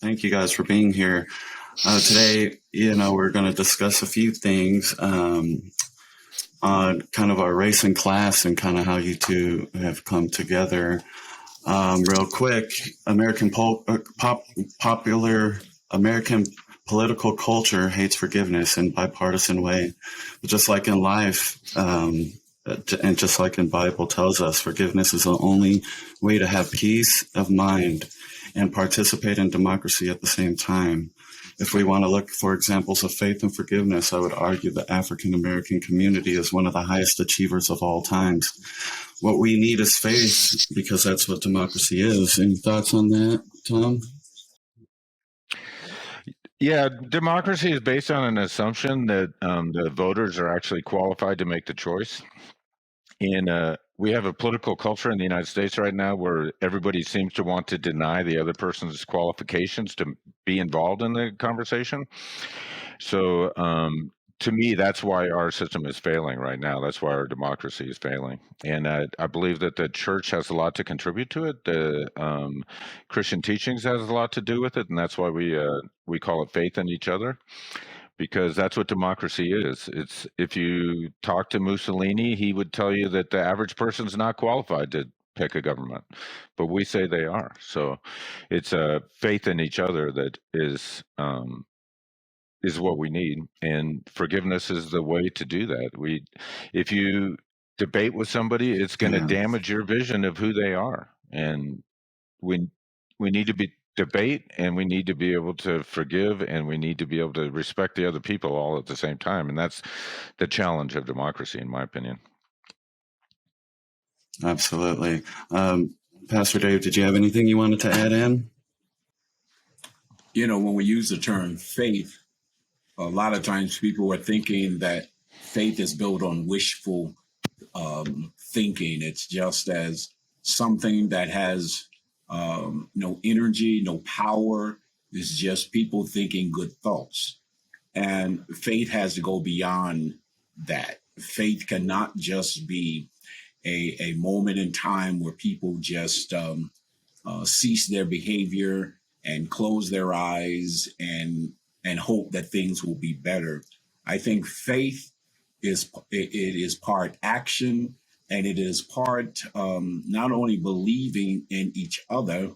Thank you guys for being here. Today, we're going to discuss a few things on kind of our race and class and kind of how you two have come together. Real quick, popular American political culture hates forgiveness in bipartisan way. But just like in life, and just like in Bible tells us, forgiveness is the only way to have peace of mind and participate in democracy at the same time. If we want to look for examples of faith and forgiveness, I would argue the African American community is one of the highest achievers of all times. What we need is faith, because that's what democracy is. Any thoughts on that, Tom? Yeah, democracy is based on an assumption that the voters are actually qualified to make the choice. And we have a political culture in the United States right now where everybody seems to want to deny the other person's qualifications to be involved in the conversation. So to me, that's why our system is failing right now. That's why our democracy is failing. And I believe that the church has a lot to contribute to it. The Christian teachings has a lot to do with it, and that's why we call it faith in each other, because that's what democracy is. It's if you talk to Mussolini, he would tell you that the average person's not qualified to pick a government, but we say they are. So it's a faith in each other that is what we need, and forgiveness is the way to do that. If you debate with somebody, it's going to Yeah, damage your vision of who they are, and we we need to be debate, and we need to be able to forgive, and we need to be able to respect the other people all at the same time, and that's the challenge of democracy, in my opinion. absolutely. Pastor Dave, did you have anything you wanted to add in? When we use the term faith, a lot of times people are thinking that faith is built on wishful thinking. It's just as something that has no energy, no power. It's just people thinking good thoughts. And faith has to go beyond that. Faith cannot just be a moment in time where people just cease their behavior and close their eyes and hope that things will be better. I think faith is part action, and it is part not only believing in each other,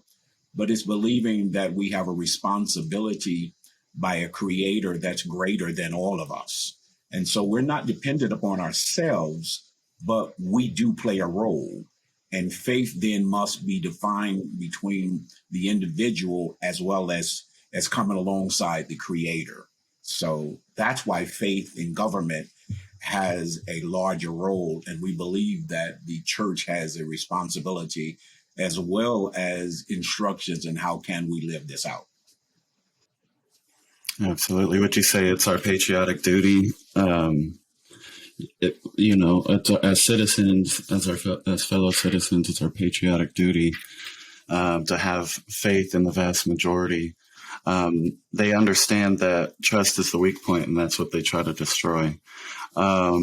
but it's believing that we have a responsibility by a creator that's greater than all of us. And so we're not dependent upon ourselves, but we do play a role. And faith then must be defined between the individual as well as coming alongside the creator. So that's why faith in government has a larger role. And we believe that the church has a responsibility as well as instructions in how can we live this out. Absolutely. Would you say it's our patriotic duty? As citizens, as fellow citizens, it's our patriotic duty to have faith in the vast majority. They understand that trust is the weak point, and that's what they try to destroy. Now,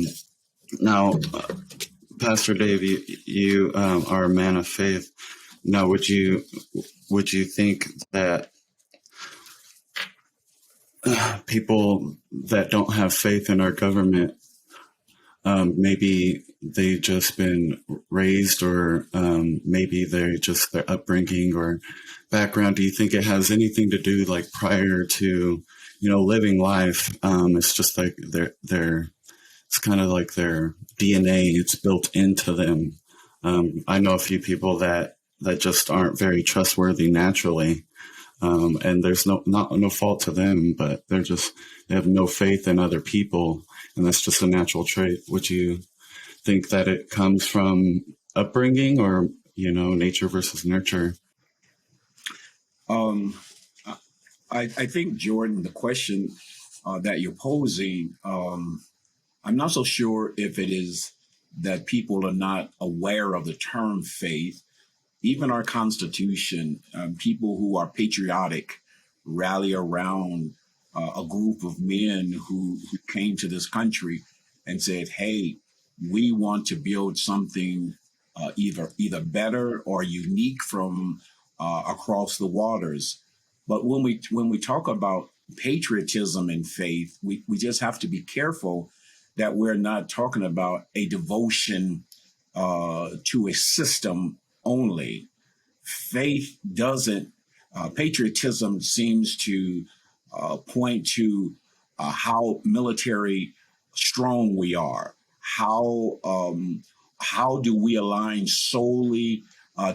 Pastor Dave, you are a man of faith. Now, would you think that people that don't have faith in our government, maybe they've just been raised, or maybe they're just their upbringing or background? Do you think it has anything to do, like, prior to living life? It's just like it's kind of like their DNA. It's built into them. I know a few people that just aren't very trustworthy naturally. And there's no fault to them, but they have no faith in other people, and that's just a natural trait. Would you think that it comes from upbringing, or nature versus nurture? I think, Jordan, the question that you're posing, I'm not so sure if it is that people are not aware of the term faith. Even our Constitution, people who are patriotic rally around a group of men who came to this country and said, hey, we want to build something either better or unique from across the waters. But when we talk about patriotism and faith, we just have to be careful that we're not talking about a devotion to a system only. Faith doesn't, patriotism seems to point to how military strong we are. How do we align solely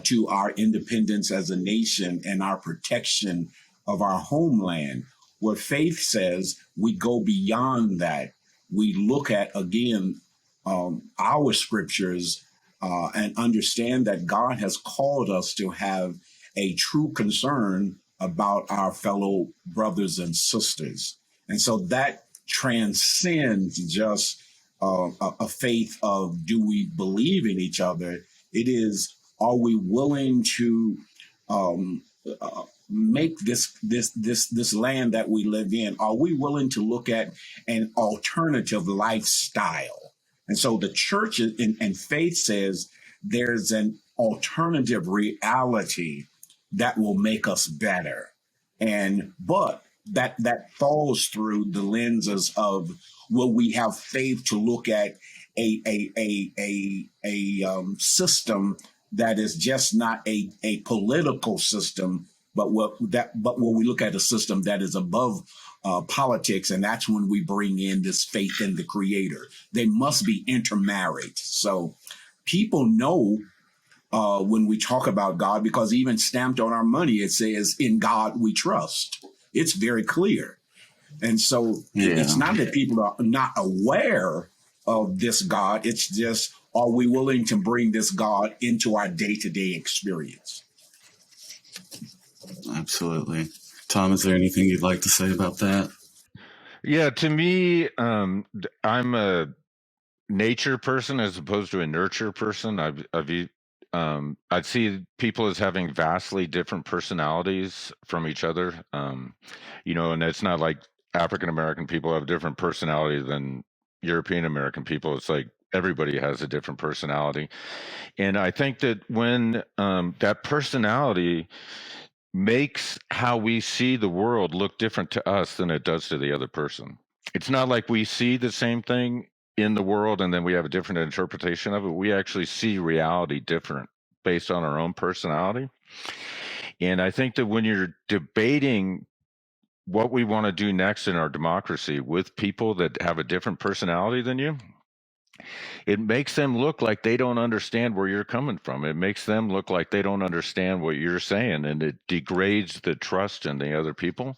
to our independence as a nation and our protection of our homeland? Where faith says we go beyond that. We look at, again, our scriptures and understand that God has called us to have a true concern about our fellow brothers and sisters. And so that transcends just a faith of, do we believe in each other? It is, are we willing to make this land that we live in? Are we willing to look at an alternative lifestyle? And so the church and faith says there's an alternative reality that will make us better. But that falls through the lenses of, will we have faith to look at a system that is just not a political system, but when we look at a system that is above politics, and that's when we bring in this faith in the Creator. They must be intermarried. So people know when we talk about God, because even stamped on our money, it says, "In God we trust." It's very clear. And so It's not that people are not aware of this God. It's just, are we willing to bring this God into our day-to-day experience? Absolutely. Tom, is there anything you'd like to say about that? Yeah, to me, I'm a nature person as opposed to a nurture person. I'd see people as having vastly different personalities from each other. And it's not like African American people have different personality than European American people. It's like everybody has a different personality. And I think that when that personality makes how we see the world look different to us than it does to the other person. It's not like we see the same thing in the world and then we have a different interpretation of it. We actually see reality different based on our own personality. And I think that when you're debating what we want to do next in our democracy with people that have a different personality than you, it makes them look like they don't understand where you're coming from. It makes them look like they don't understand what you're saying, and it degrades the trust in the other people.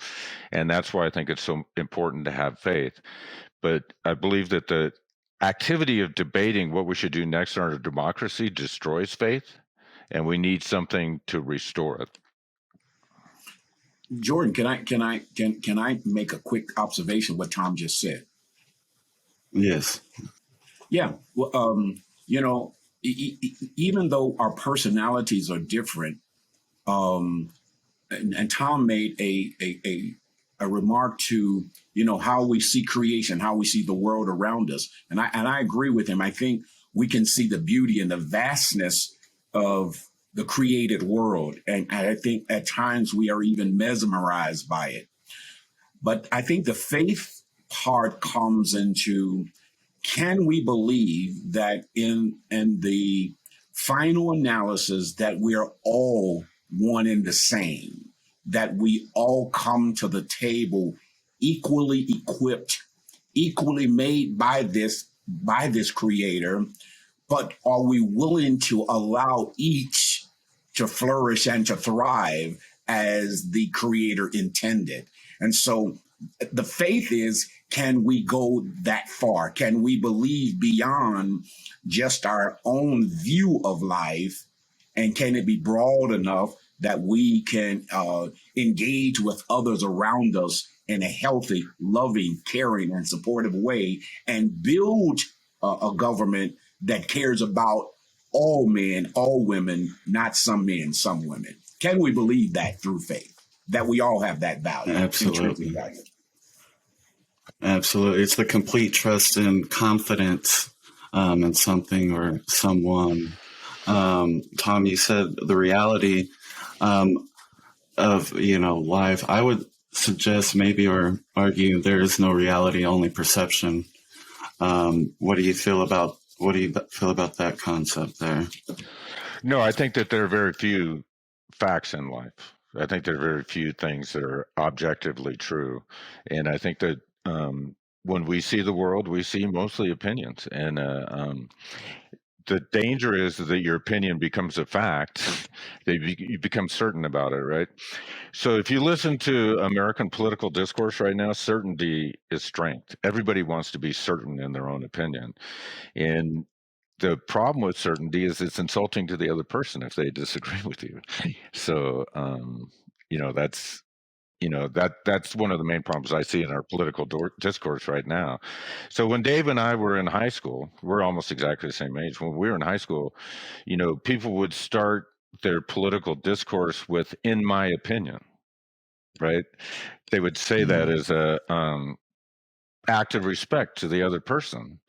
And that's why I think it's so important to have faith. But I believe that the activity of debating what we should do next in our democracy destroys faith, and we need something to restore it. Jordan, can I make a quick observation of what Tom just said? Yes. Yeah. Well, even though our personalities are different, and Tom made a remark to, how we see creation, how we see the world around us. And I agree with him. I think we can see the beauty and the vastness of the created world. And I think at times we are even mesmerized by it. But I think the faith part comes into, can we believe that in the final analysis that we're all one and the same, that we all come to the table equally equipped, equally made by this Creator, but are we willing to allow each to flourish and to thrive as the Creator intended? And so the faith is, can we go that far? Can we believe beyond just our own view of life? And can it be broad enough that we can engage with others around us in a healthy, loving, caring, and supportive way, and build a government that cares about all men, all women, not some men, some women? Can we believe that through faith, that we all have that value? Absolutely. Absolutely. It's the complete trust and confidence in something or someone. Tom, you said the reality. of, life, I would suggest maybe or argue there is no reality, only perception. What do you feel about that concept there? No, I think that there are very few facts in life. I think there are very few things that are objectively true, and I think that when we see the world, we see mostly opinions, and the danger is that your opinion becomes a fact. You become certain about it, right? So if you listen to American political discourse right now, certainty is strength. Everybody wants to be certain in their own opinion. And the problem with certainty is it's insulting to the other person if they disagree with you. So, that's that's one of the main problems I see in our political discourse right now. So when Dave and I were in high school, we're almost exactly the same age. When we were in high school, people would start their political discourse with "in my opinion," right? They would say that as a act of respect to the other person.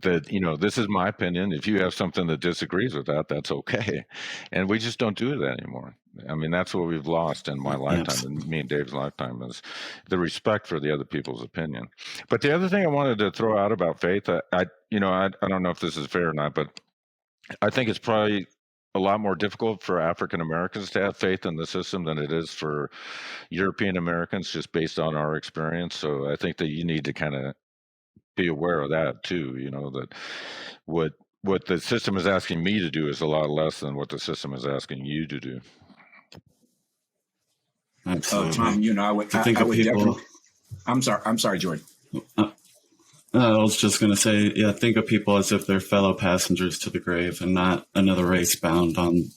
That this is my opinion. If you have something that disagrees with that, that's okay. And we just don't do that anymore. I mean, that's what we've lost in my lifetime, and me and Dave's lifetime, is the respect for the other people's opinion. But the other thing I wanted to throw out about faith, I don't know if this is fair or not, but I think it's probably a lot more difficult for African Americans to have faith in the system than it is for European Americans, just based on our experience. So I think that you need to kind of be aware of that too. That what the system is asking me to do is a lot less than what the system is asking you to do. Absolutely. Tom, I would definitely. I'm sorry, Jordan. I was just going to say, think of people as if they're fellow passengers to the grave and not another race bound on,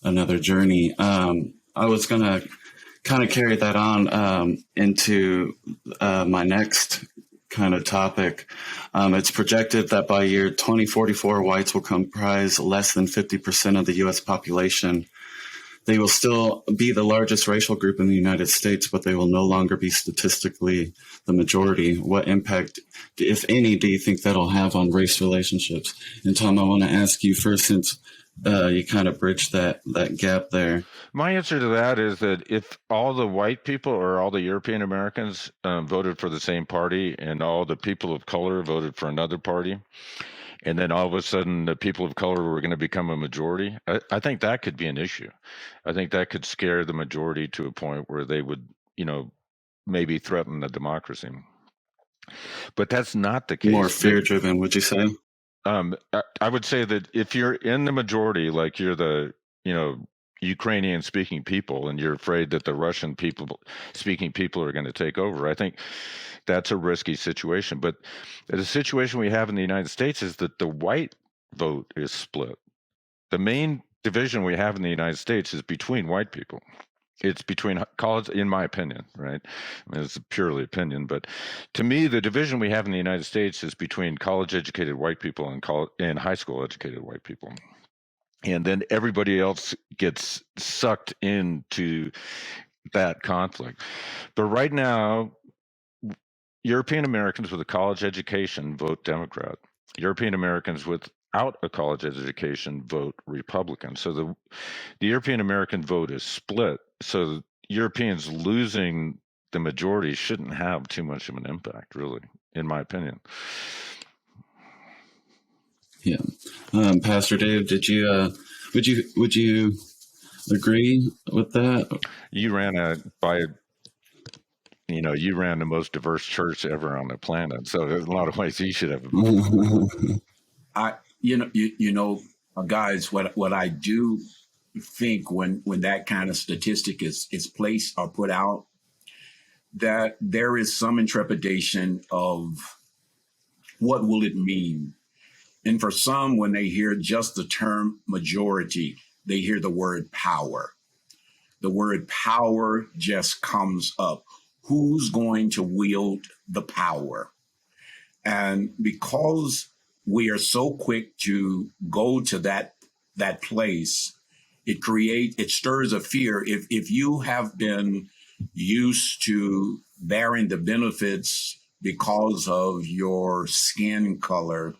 another journey. I was going to kind of carry that on into my next kind of topic. It's projected that by year 2044, whites will comprise less than 50% of the U.S. population. They will still be the largest racial group in the United States, but they will no longer be statistically the majority. What impact, if any, do you think that'll have on race relationships? And Tom, I want to ask you first, since you kind of bridged that gap there. My answer to that is that if all the white people or all the European Americans voted for the same party and all the people of color voted for another party, and then all of a sudden the people of color were going to become a majority, I think that could be an issue. I think that could scare the majority to a point where they would, maybe threaten the democracy. But that's not the case. More fear-driven, would you say? I would say that if you're in the majority, like you're the, Ukrainian speaking people, and you're afraid that the Russian speaking people are going to take over, I think that's a risky situation. But the situation we have in the United States is that the white vote is split. The main division we have in the United States is between white people. It's between college, in my opinion, right? I mean, it's purely opinion, but to me, the division we have in the United States is between college-educated white people and high school-educated white people. And then everybody else gets sucked into that conflict. But right now, European Americans with a college education vote Democrat. European Americans without a college education vote Republican. So the European American vote is split. So Europeans losing the majority shouldn't have too much of an impact, really, in my opinion. Yeah, Pastor Dave, would you agree with that? You ran you ran the most diverse church ever on the planet, so in a lot of ways you should have. Guys, what I do think when that kind of statistic is placed or put out, that there is some intrepidation of what will it mean. And for some, when they hear just the term majority, they hear the word power. The word power just comes up. Who's going to wield the power? And because we are so quick to go to that place, it stirs a fear. If you have been used to bearing the benefits because of your skin color,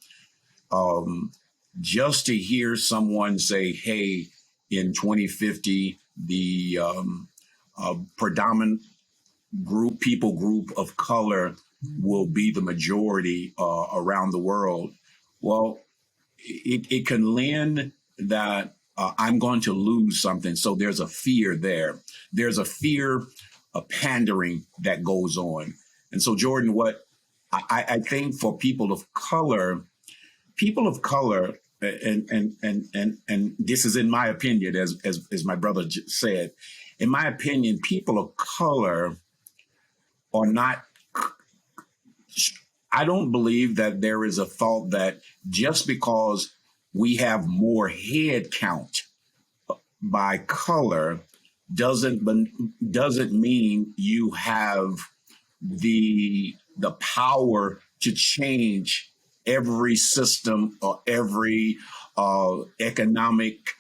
just to hear someone say, hey, in 2050, the predominant people group of color will be the majority around the world. Well, it can lend that I'm going to lose something. So there's a fear there. There's a fear of pandering that goes on. And so, Jordan, what I think for people of color, and this is in my opinion, as my brother said, in my opinion, people of color are not, I don't believe that there is a thought that just because we have more head count by color doesn't mean you have the power to change every system or every economic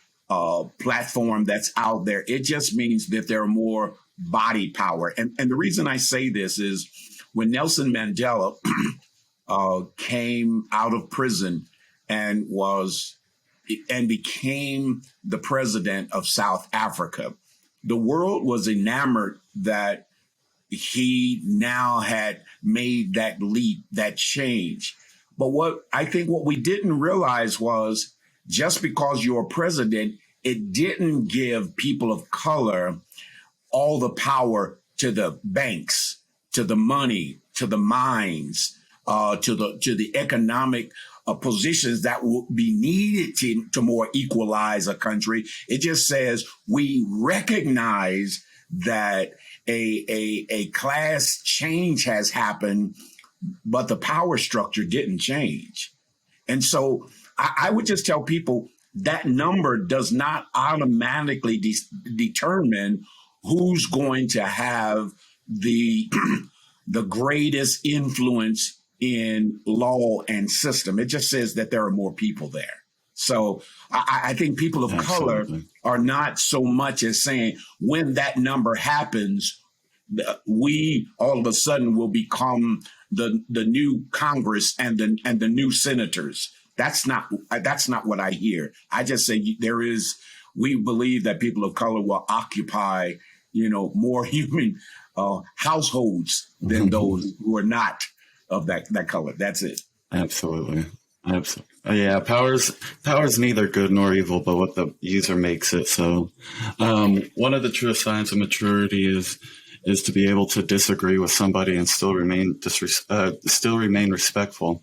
platform that's out there. It just means that there are more body power. And the reason I say this is when Nelson Mandela came out of prison and became the president of South Africa, the world was enamored that he now had made that leap, that change. But what we didn't realize was just because you're president, it didn't give people of color all the power to the banks, to the money, to the mines, to the economic positions that will be needed to more equalize a country. It just says we recognize that a class change has happened, but the power structure didn't change. And so I would just tell people that number does not automatically determine who's going to have the greatest influence in law and system. It just says that there are more people there. So I think people of color are not so much as saying when that number happens, we all of a sudden will become the new Congress and the new senators. That's not what I hear. I just say we believe that people of color will occupy, more human households than those who are not of that color. That's it. Absolutely. Yeah, power's neither good nor evil, but what the user makes it. So one of the truest signs of maturity is to be able to disagree with somebody and still remain respectful.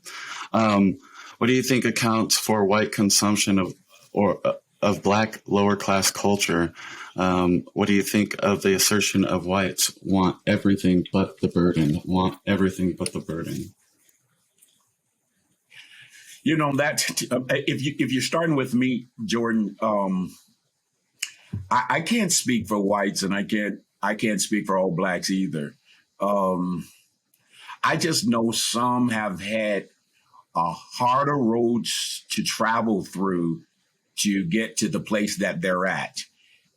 What do you think accounts for white consumption of Black lower class culture? What do you think of the assertion of whites want everything but the burden? That if you're starting with me, Jordan, I can't speak for whites, and I can't speak for all Blacks either. I just know some have had harder roads to travel through to get to the place that they're at.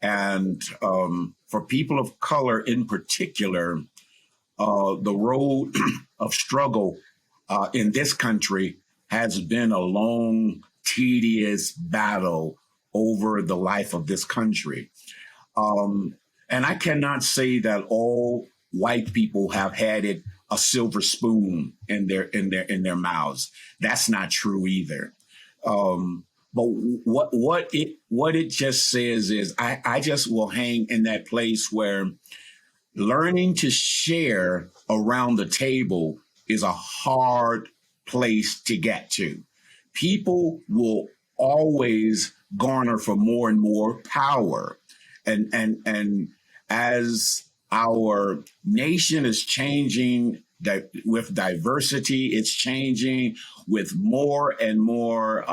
And for people of color in particular, the road of struggle in this country has been a long, tedious battle over the life of this country. And I cannot say that all white people have had a silver spoon in their mouths. That's not true either. But what it just says is I just will hang in that place where learning to share around the table is a hard place to get to. People will always garner for more and more power. And as our nation is changing with diversity, it's changing with more and more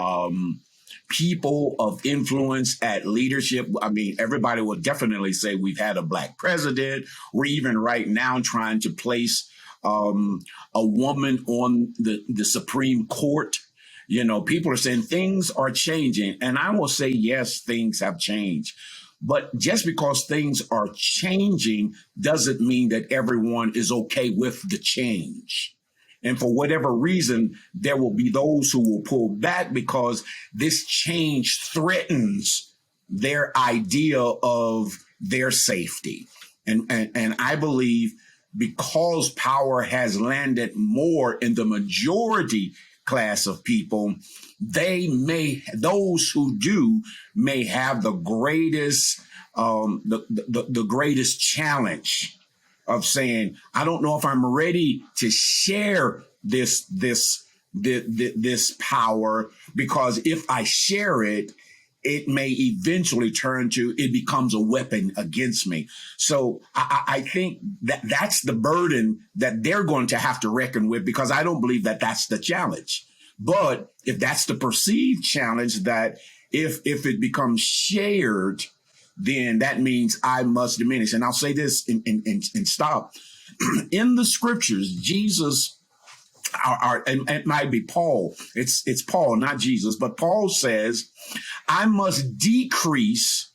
people of influence at leadership. I mean, everybody will definitely say we've had a Black president. We're even right now trying to place a woman on the Supreme Court. People are saying things are changing. And I will say, yes, things have changed. But just because things are changing doesn't mean that everyone is okay with the change. And for whatever reason, there will be those who will pull back because this change threatens their idea of their safety. And I believe because power has landed more in the majority class of people, those who do may have the greatest the greatest challenge of saying, I don't know if I'm ready to share this power, because if I share it, it may eventually turn to, it becomes a weapon against me. So I think that's the burden that they're going to have to reckon with, because I don't believe that that's the challenge. But if that's the perceived challenge, that if it becomes shared, then that means I must diminish. And I'll say this and stop. In the scriptures, Jesus, and it might be Paul, it's Paul, not Jesus, but Paul says, I must decrease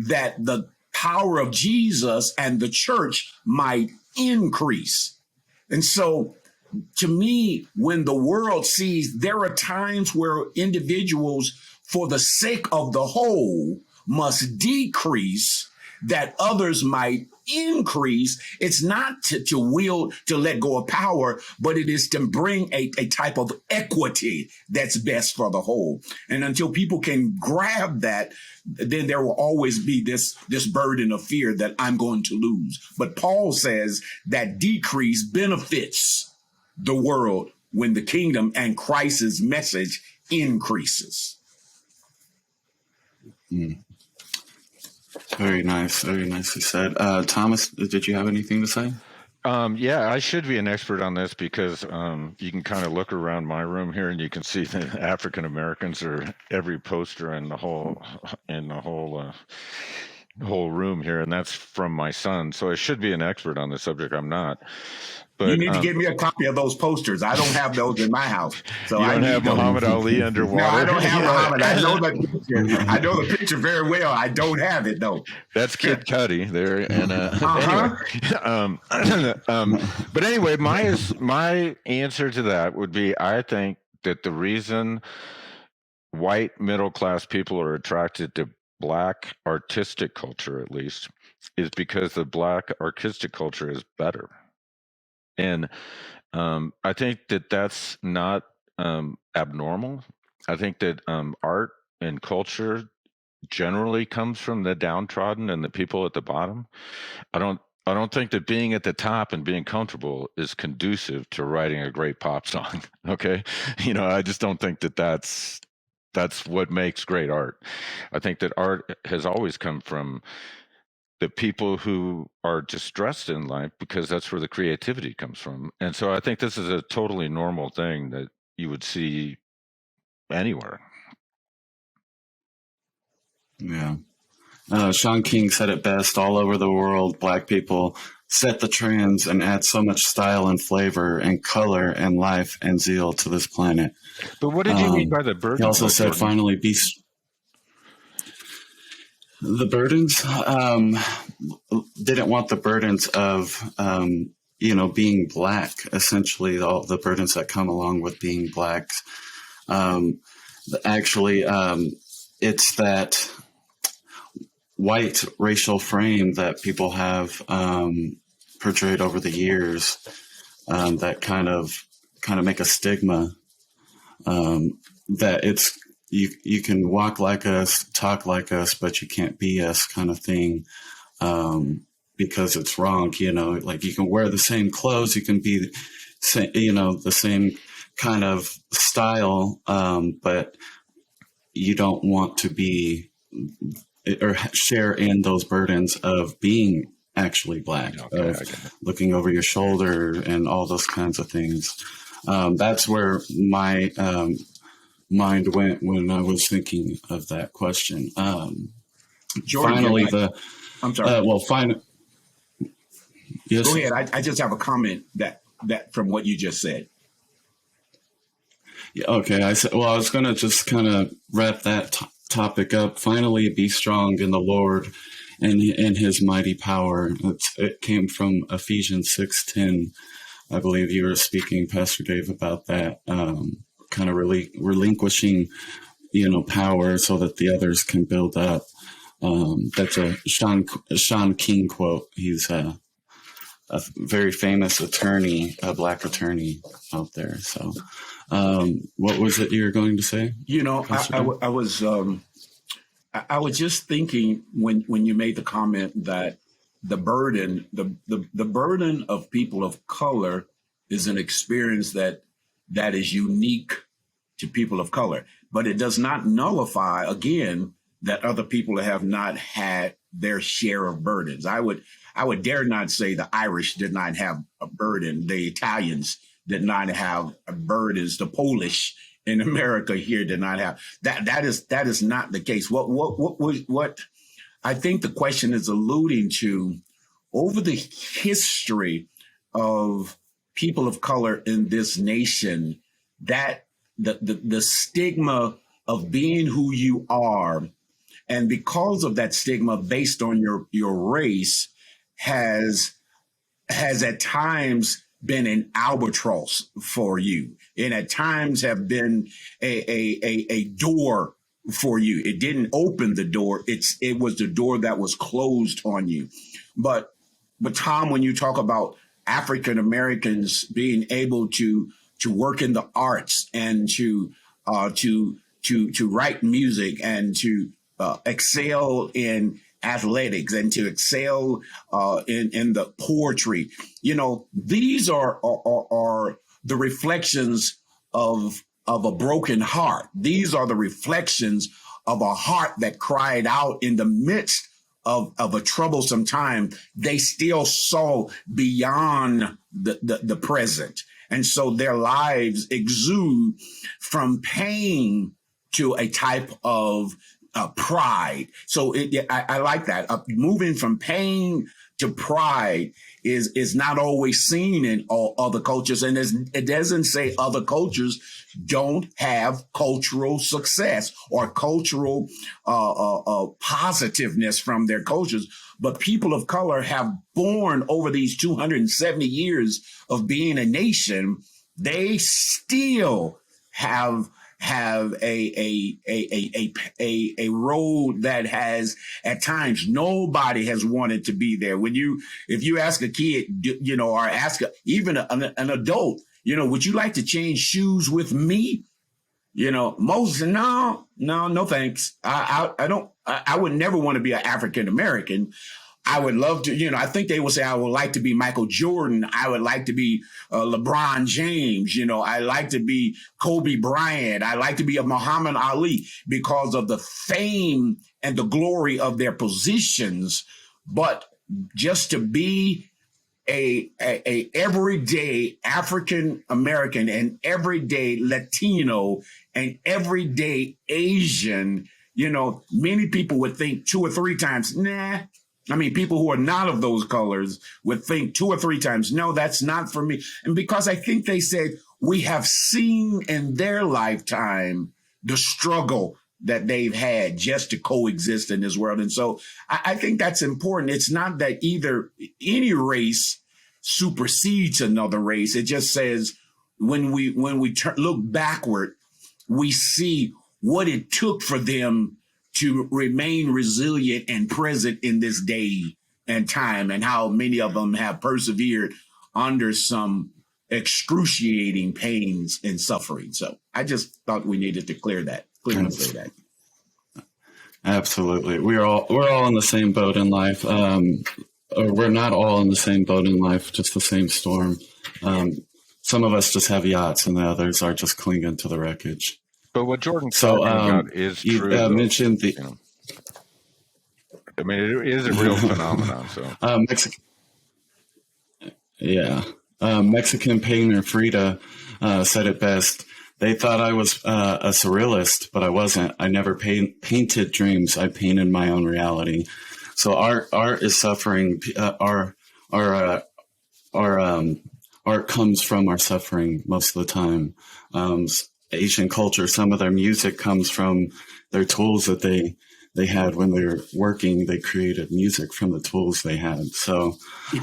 that the power of Jesus and the church might increase. And so to me, when the world sees, there are times where individuals, for the sake of the whole, must decrease that others might increase. It's not to let go of power, but it is to bring a type of equity that's best for the whole. And until people can grab that, then there will always be this burden of fear that I'm going to lose. But Paul says that decrease benefits the world when the kingdom and Christ's message increases. Mm. Very nice. Very nicely said. Thomas, did you have anything to say? Yeah, I should be an expert on this, because you can kind of look around my room here and you can see that African Americans are every poster in the whole room here, and that's from my son. So I should be an expert on the subject. I'm not. But, you need to get me a copy of those posters. I don't have those in my house. So you don't I have Muhammad Ali underwater? No, I don't have Muhammad. I know the picture. I know the picture very well. I don't have it though. That's Kid Cudi there. And anyway, but anyway, my answer to that would be, I think that the reason white middle class people are attracted to Black artistic culture, at least, is because the Black artistic culture is better. And I think that that's not abnormal. I think that art and culture generally comes from the downtrodden and the people at the bottom. I don't think that being at the top and being comfortable is conducive to writing a great pop song. Okay, I just don't think that that's what makes great art. I think that art has always come from the people who are distressed in life, because that's where the creativity comes from. And so I think this is a totally normal thing that you would see anywhere. Yeah. Sean King said it best: all over the world, Black people set the trends and add so much style and flavor and color and life and zeal to this planet. But what did you mean by the burden? He also said, finally, the burdens, didn't want the burdens of, being Black, essentially all the burdens that come along with being Black. It's that white racial frame that people have portrayed over the years that kind of make a stigma that it's, you can walk like us, talk like us, but you can't be us, kind of thing, because it's wrong. Like, you can wear the same clothes, you can be, the same kind of style, but you don't want to be or share in those burdens of being actually Black, of looking over your shoulder and all those kinds of things. That's where my mind went when I was thinking of that question. Jordan, finally, I'm sorry. Yes. Go ahead. I just have a comment that from what you just said. Yeah, okay. I was going to just kind of wrap that topic up. Finally, be strong in the Lord and in His mighty power. It came from Ephesians 6:10. I believe you were speaking, Pastor Dave, about that. Kind of relinquishing, power so that the others can build up. That's a Sean King quote. He's a very famous attorney, a black attorney out there. So, what was it you were going to say? I was just thinking when you made the comment that the burden of people of color is an experience that is unique to people of color, but it does not nullify, again, that other people have not had their share of burdens. I would dare not say the Irish did not have a burden. The Italians did not have burdens. The Polish in America here did not have that. That is not the case. What I think the question is alluding to, over the history of people of color in this nation, that the stigma of being who you are, and because of that stigma based on your race, has at times been an albatross for you, and at times have been a door for you. It didn't open the door. It was the door that was closed on you. But Tom, when you talk about African Americans being able to work in the arts and to write music and to excel in athletics and to excel in the poetry, these are the reflections of a broken heart. These are the reflections of a heart that cried out in the midst of a troublesome time. They still saw beyond the present. And so their lives exude from pain to a type of pride. So I like that. Moving from pain to pride is not always seen in all other cultures. And it doesn't say other cultures don't have cultural success or cultural positiveness from their cultures. But people of color have borne over these 270 years of being a nation. They still have a road that has, at times, nobody has wanted to be there. If you ask a kid, or ask even an adult, would you like to change shoes with me? Most, no thanks. I don't. I would never want to be an African American. I would love to, I think they would say I would like to be Michael Jordan. I would like to be LeBron James. I like to be Kobe Bryant. I like to be a Muhammad Ali because of the fame and the glory of their positions. But just to be a everyday African American and everyday Latino and everyday Asian, many people would think 2 or 3 times, nah. I mean, people who are not of those colors would think 2 or 3 times, no, that's not for me. And because I think they said, we have seen in their lifetime the struggle that they've had just to coexist in this world. And so I think that's important. It's not that any race supersedes another race. It just says when we look backward, we see what it took for them to remain resilient and present in this day and time, and how many of them have persevered under some excruciating pains and suffering. So I just thought we needed to clearly say that. Absolutely. We're all in the same boat in life. Or we're not all in the same boat in life, just the same storm. Some of us just have yachts and the others are just clinging to the wreckage. But what Jordan's talking about is true. You mentioned it is a real phenomenon. So, Mexican painter Frida said it best. They thought I was a surrealist, but I wasn't. I never painted dreams. I painted my own reality. So art is suffering. Our art comes from our suffering most of the time. Asian culture, some of their music comes from their tools that they had when they were working. They created music from the tools they had. So,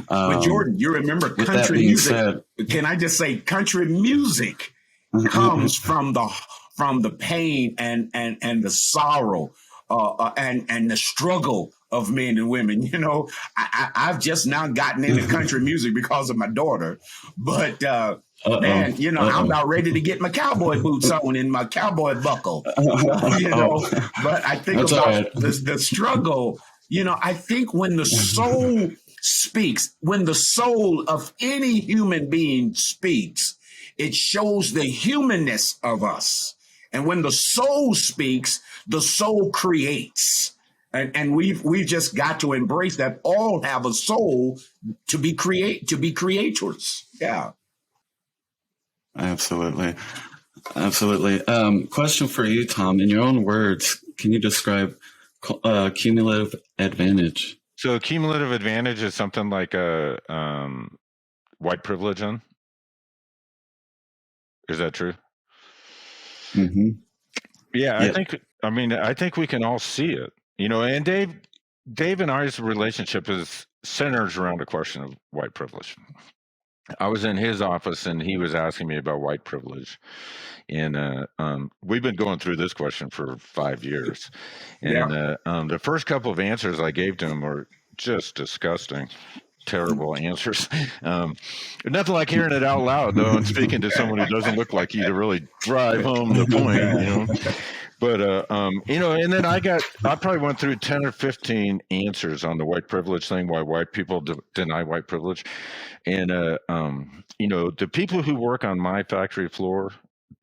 but Jordan, you remember country music? Can I just say, country music comes from the pain and the sorrow and the struggle of men and women. You know, I've just now gotten into country music because of my daughter, but man, you know, I'm about ready to get my cowboy boots on and my cowboy buckle. You know, but I think That's about all right. the struggle. You know, I think when the soul speaks, when the soul of any human being speaks, it shows the humanness of us. And when the soul speaks, the soul creates. And we've just got to embrace that all have a soul to be creators. Yeah. Absolutely. Absolutely. Question for you, Tom. In your own words, can you describe cumulative advantage? So cumulative advantage is something like a white privilege. Is that true? Mm-hmm. Yeah, I think we can all see it. You know, and Dave and I's relationship is centers around a question of white privilege. I was in his office and he was asking me about white privilege. And we've been going through this question for 5 years. And the first couple of answers I gave to him were just disgusting, terrible answers. Nothing like hearing it out loud, though, and speaking to someone who doesn't look like you to really drive home the point, you know. But you know, and then I probably went through 10 or 15 answers on the white privilege thing, why white people deny white privilege. And you know, the people who work on my factory floor,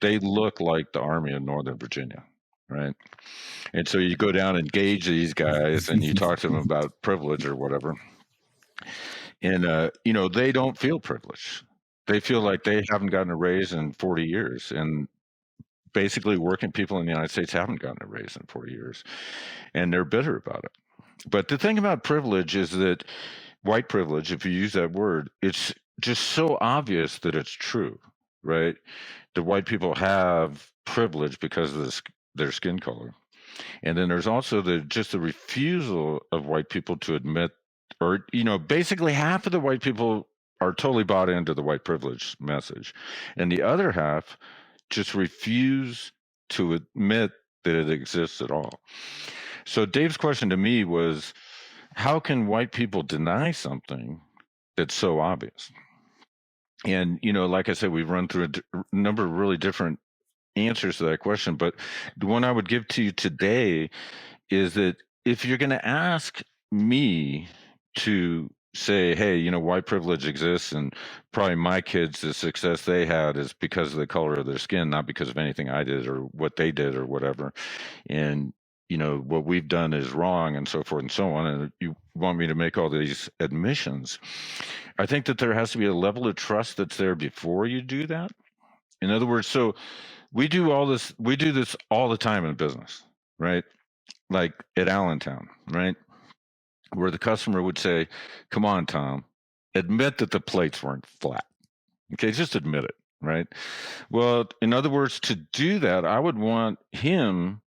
they look like the Army of Northern Virginia, right? And so you go down and engage these guys and you talk to them about privilege or whatever. And you know, they don't feel privileged. They feel like they haven't gotten a raise in 40 years. And basically working people in the United States haven't gotten a raise in 40 years. And they're bitter about it. But the thing about privilege is that white privilege, if you use that word, it's just so obvious that it's true, right? The white people have privilege because of their skin color. And then there's also the refusal of white people to admit, or, you know, basically half of the white people are totally bought into the white privilege message. And the other half just refuse to admit that it exists at all. So Dave's question to me was, how can white people deny something that's so obvious? And, you know, like I said, we've run through a number of really different answers to that question. But the one I would give to you today is that if you're going to ask me to say, hey, you know, white privilege exists and probably my kids, the success they had is because of the color of their skin, not because of anything I did or what they did or whatever. And, you know, what we've done is wrong and so forth and so on. And you want me to make all these admissions. I think that there has to be a level of trust that's there before you do that. In other words, so we do this all the time in business, right? Like at Allentown, right? Where the customer would say, come on, Tom, admit that the plates weren't flat. Okay, just admit it, right? Well, in other words, to do that, I would want him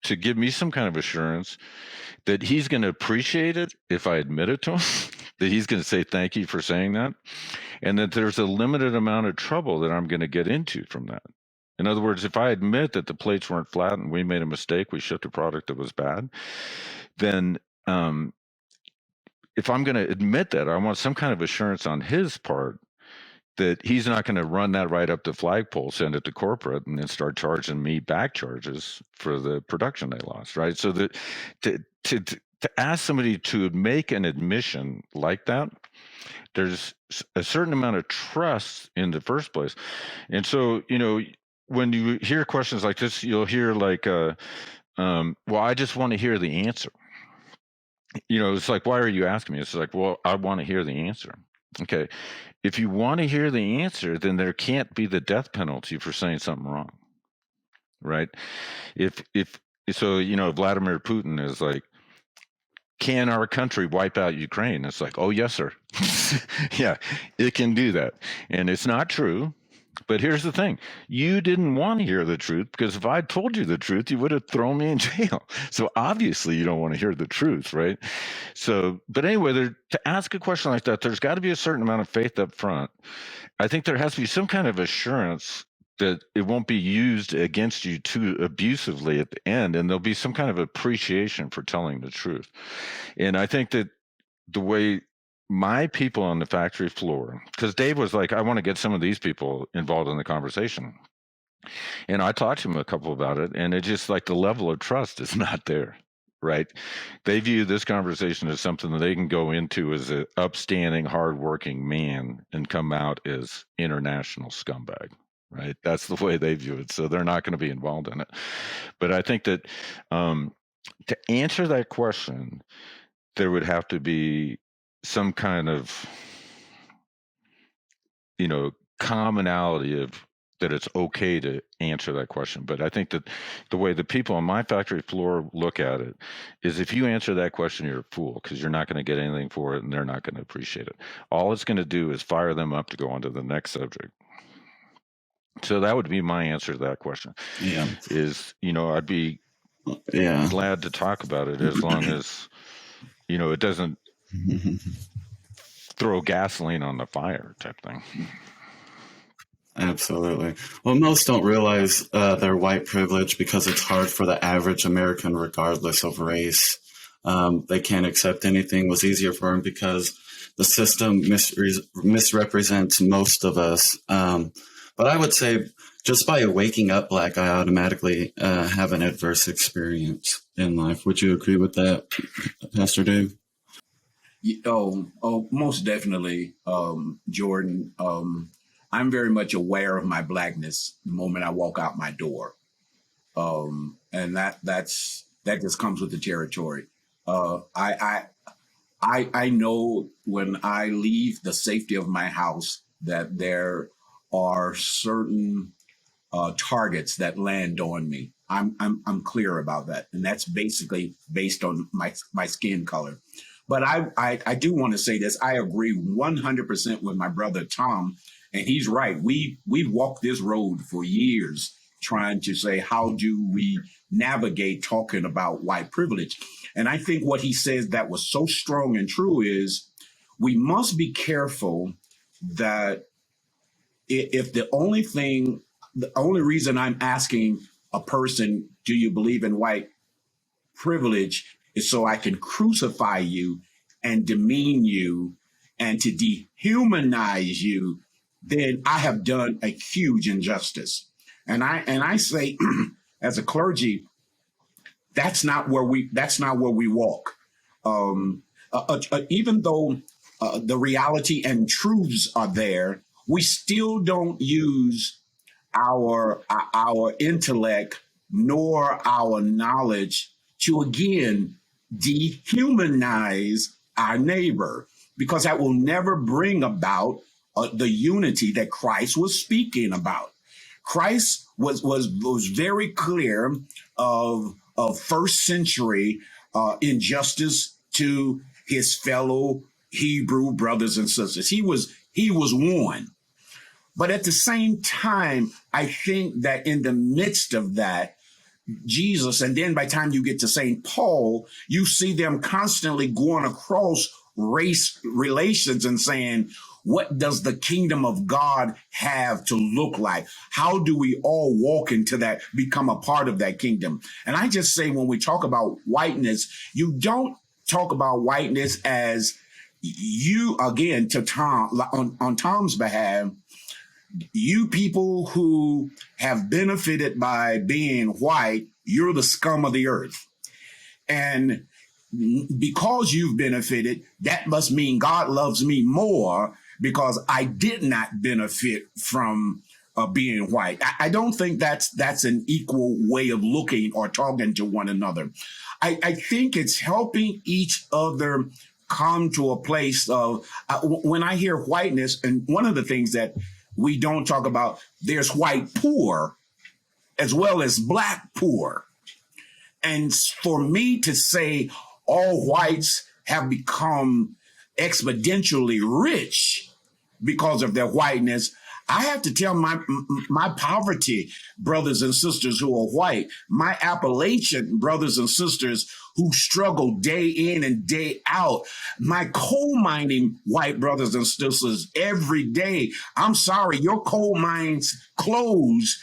to give me some kind of assurance that he's going to appreciate it if I admit it to him, that he's going to say thank you for saying that, and that there's a limited amount of trouble that I'm going to get into from that. In other words, if I admit that the plates weren't flat and we made a mistake, we shipped a product that was bad, then if I'm going to admit that, I want some kind of assurance on his part that he's not going to run that right up the flagpole, send it to corporate, and then start charging me back charges for the production they lost, right? So that to ask somebody to make an admission like that, there's a certain amount of trust in the first place. And so, you know, when you hear questions like this, you'll hear like, well, I just want to hear the answer. You know, it's like, why are you asking me? It's like, well, I want to hear the answer. Okay. If you want to hear the answer, then there can't be the death penalty for saying something wrong. Right. If so, you know, Vladimir Putin is like, can our country wipe out Ukraine? It's like, oh, yes, sir. Yeah, it can do that. And it's not true. But here's the thing. You didn't want to hear the truth because if I'd told you the truth, you would have thrown me in jail. So obviously you don't want to hear the truth, right? So, but anyway, to ask a question like that, there's got to be a certain amount of faith up front. I think there has to be some kind of assurance that it won't be used against you too abusively at the end, and there'll be some kind of appreciation for telling the truth. And I think that the way my people on the factory floor, because Dave was like, I want to get some of these people involved in the conversation. And I talked to him a couple about it, and it's just like the level of trust is not there, right? They view this conversation as something that they can go into as an upstanding, hardworking man and come out as international scumbag, right? That's the way they view it. So they're not going to be involved in it. But I think that to answer that question, there would have to be some kind of, commonality of that it's okay to answer that question. But I think that the way the people on my factory floor look at it is, if you answer that question, you're a fool, because you're not going to get anything for it and they're not going to appreciate it. All it's going to do is fire them up to go on to the next subject. So that would be my answer to that question. Yeah. Is, I'd be glad to talk about it as long as, it doesn't throw gasoline on the fire type thing. Absolutely. Well, most don't realize their white privilege because it's hard for the average American, regardless of race. They can't accept anything. It was easier for them because the system misrepresents most of us. But I would say just by waking up black, I automatically have an adverse experience in life. Would you agree with that, Pastor Dave? Oh, most definitely, Jordan. I'm very much aware of my blackness the moment I walk out my door. And that just comes with the territory. I know when I leave the safety of my house that there are certain targets that land on me. I'm clear about that, and that's basically based on my skin color. But I do want to say this. I agree 100% with my brother Tom, and he's right. We've walked this road for years trying to say, how do we navigate talking about white privilege? And I think what he says that was so strong and true is we must be careful that if the only reason I'm asking a person, do you believe in white privilege, is so I can crucify you and demean you and to dehumanize you, then I have done a huge injustice. And I say, as a clergy, that's not where we walk. Even though the reality and truths are there, we still don't use our intellect nor our knowledge to again dehumanize our neighbor, because that will never bring about the unity that Christ was speaking about. Christ was very clear of first century injustice to his fellow Hebrew brothers and sisters. He was one. But at the same time, I think that in the midst of that, Jesus, and then by the time you get to St. Paul, you see them constantly going across race relations and saying, what does the kingdom of God have to look like? How do we all walk into that, become a part of that kingdom? And I just say, when we talk about whiteness, you don't talk about whiteness as you, again, to Tom, on Tom's behalf, you people who have benefited by being white, you're the scum of the earth. And because you've benefited, that must mean God loves me more because I did not benefit from being white. I don't think that's an equal way of looking or talking to one another. I think it's helping each other come to a place of, when I hear whiteness, and one of the things that we don't talk about, there's white poor as well as black poor. And for me to say all whites have become exponentially rich because of their whiteness, I have to tell my poverty brothers and sisters who are white, my Appalachian brothers and sisters who struggle day in and day out. My coal mining white brothers and sisters every day. I'm sorry, your coal mines close.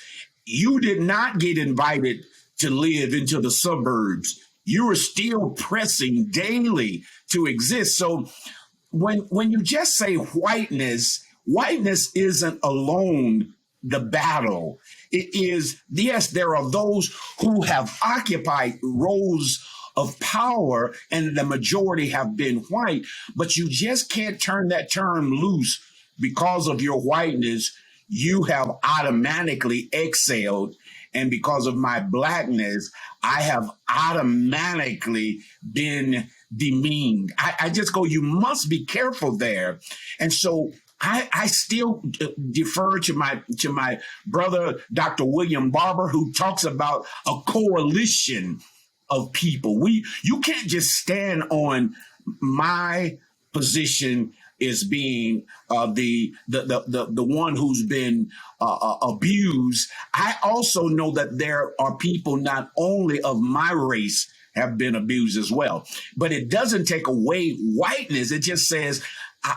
You did not get invited to live into the suburbs. You are still pressing daily to exist. So when you just say whiteness isn't alone the battle. It is, yes, there are those who have occupied roles of power and the majority have been white, but you just can't turn that term loose because of your whiteness. You have automatically exhaled. And because of my blackness, I have automatically been demeaned. I just go, you must be careful there. And so I still defer to my brother, Dr. William Barber, who talks about a coalition of people. You can't just stand on my position as being the one who's been abused. I also know that there are people not only of my race have been abused as well, but it doesn't take away whiteness. It just says,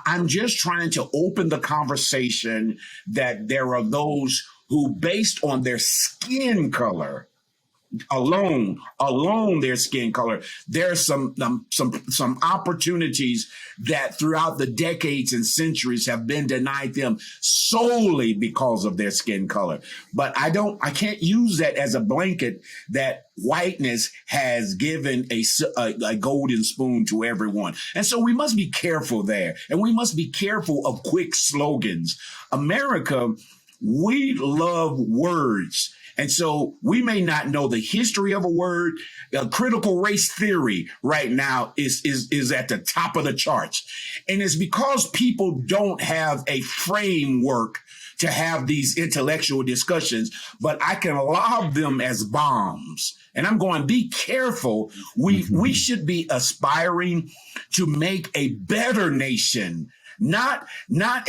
I'm just trying to open the conversation that there are those who, based on their skin color, alone their skin color, there's some opportunities that throughout the decades and centuries have been denied them solely because of their skin color. But I can't use that as a blanket that whiteness has given a golden spoon to everyone. And so we must be careful there, and we must be careful of quick slogans. America, we love words. And so we may not know the history of a word. Critical race theory right now is at the top of the charts. And it's because people don't have a framework to have these intellectual discussions, but I can lob them as bombs. And I'm going, be careful. We should be aspiring to make a better nation. Not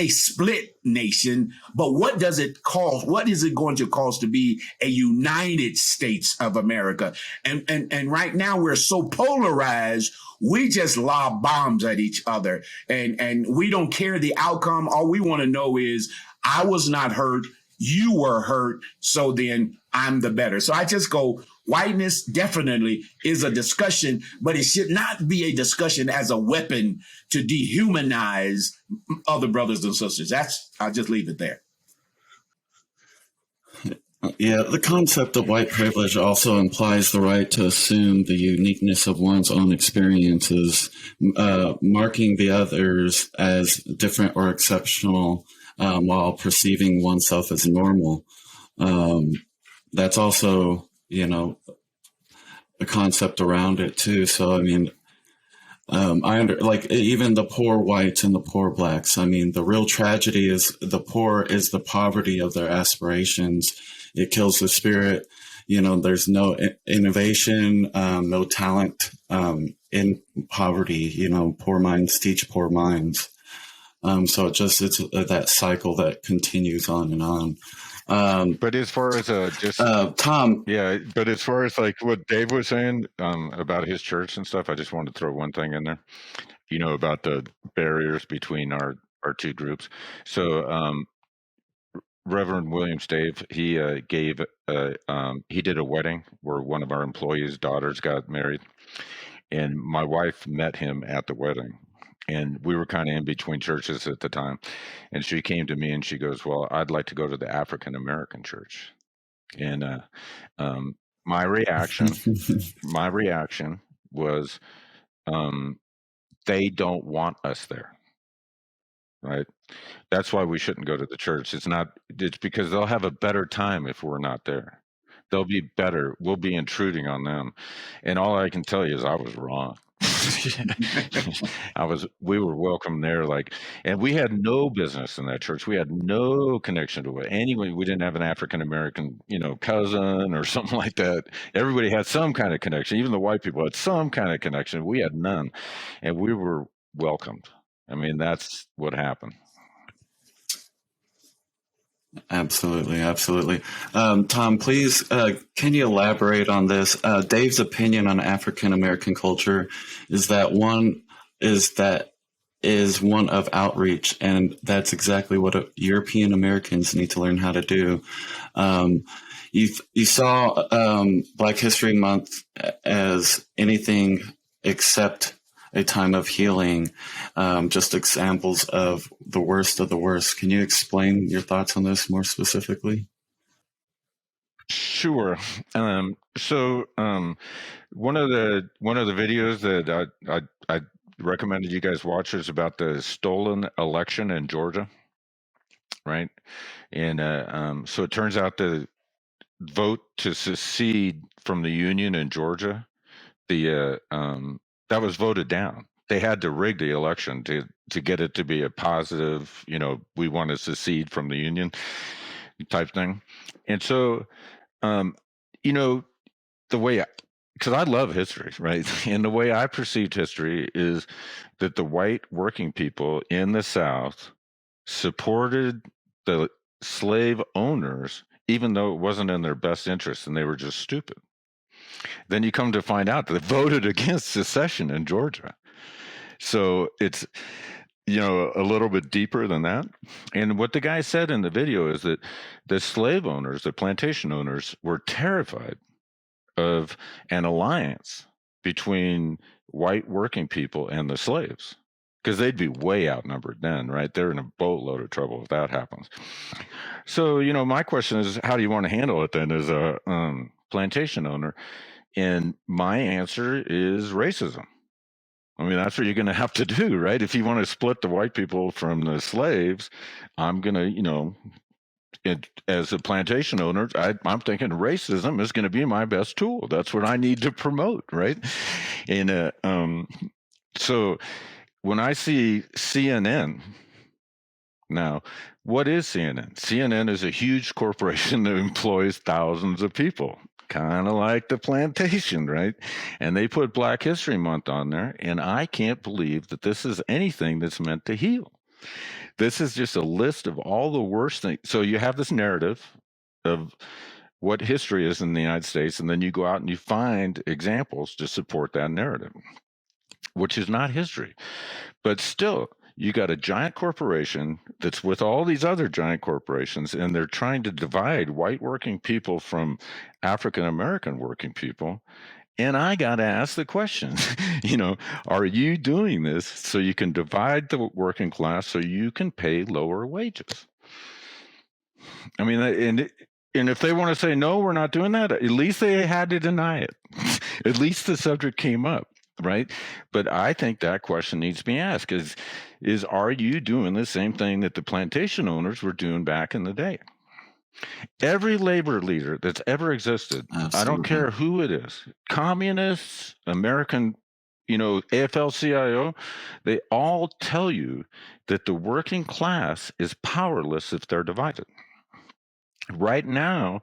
a split nation, but what does it cost? What is it going to cost to be a United States of America? And right now we're so polarized, we just lob bombs at each other, and we don't care the outcome. All we want to know is, I was not hurt, you were hurt, so then I'm the better. So I just go, whiteness definitely is a discussion, but it should not be a discussion as a weapon to dehumanize other brothers and sisters. I'll just leave it there. Yeah, the concept of white privilege also implies the right to assume the uniqueness of one's own experiences, marking the others as different or exceptional, while perceiving oneself as normal. That's also, a concept around it too. So, I mean, even the poor whites and the poor blacks. I mean, the real tragedy is the poor is the poverty of their aspirations. It kills the spirit. There's no innovation, no talent, in poverty. Poor minds teach poor minds. So it's that cycle that continues on and on. But as far as Tom, yeah, but as far as like what Dave was saying about his church and stuff, I just wanted to throw one thing in there, about the barriers between our two groups. So Reverend Williams, Dave, he did a wedding where one of our employees' daughters got married, and my wife met him at the wedding. And we were kind of in between churches at the time. And she came to me and she goes, well, I'd like to go to the African American church. And my reaction was, they don't want us there. Right. That's why we shouldn't go to the church. It's because they'll have a better time if we're not there. They'll be better. We'll be intruding on them. And all I can tell you is I was wrong. We were welcome there, and we had no business in that church. We had no connection to it. Anyway, we didn't have an African American, cousin or something like that. Everybody had some kind of connection. Even the white people had some kind of connection. We had none, and we were welcomed. I mean, that's what happened. Absolutely, absolutely. Tom, please, can you elaborate on this? Dave's opinion on African American culture is that one of outreach, and that's exactly what European Americans need to learn how to do. Um, you saw Black History Month as anything except a time of healing, just examples of the worst of the worst. Can you explain your thoughts on this more specifically? Sure. One of the videos that I recommended you guys watch is about the stolen election in Georgia, right? And so it turns out the vote to secede from the Union in Georgia, that was voted down. They had to rig the election to get it to be a positive, we want to secede from the Union type thing. And so, the way, because I love history, right? And the way I perceived history is that the white working people in the South supported the slave owners, even though it wasn't in their best interest and they were just stupid. Then you come to find out that they voted against secession in Georgia. So it's, a little bit deeper than that. And what the guy said in the video is that the slave owners, the plantation owners, were terrified of an alliance between white working people and the slaves, because they'd be way outnumbered then, right? They're in a boatload of trouble if that happens. So, my question is, how do you want to handle it then as a plantation owner? And my answer is racism. I mean, that's what you're going to have to do, right? If you want to split the white people from the slaves, I'm going to, as a plantation owner, I'm thinking racism is going to be my best tool. That's what I need to promote, right? And so when I see CNN, now, what is CNN? CNN is a huge corporation that employs thousands of people, kind of like the plantation, right? And they put Black History Month on there, and I can't believe that this is anything that's meant to heal. This is just a list of all the worst things. So you have this narrative of what history is in the United States, and then you go out and you find examples to support that narrative, which is not history. But still, you got a giant corporation that's with all these other giant corporations, and they're trying to divide white working people from African American working people. And I got to ask the question, are you doing this so you can divide the working class so you can pay lower wages? I mean, and if they want to say, no, we're not doing that, at least they had to deny it. At least the subject came up, right? But I think that question needs to be asked is are you doing the same thing that the plantation owners were doing back in the day? Every labor leader that's ever existed, Absolutely. I don't care who it is, communists, American, AFL-CIO, they all tell you that the working class is powerless if they're divided. Right now,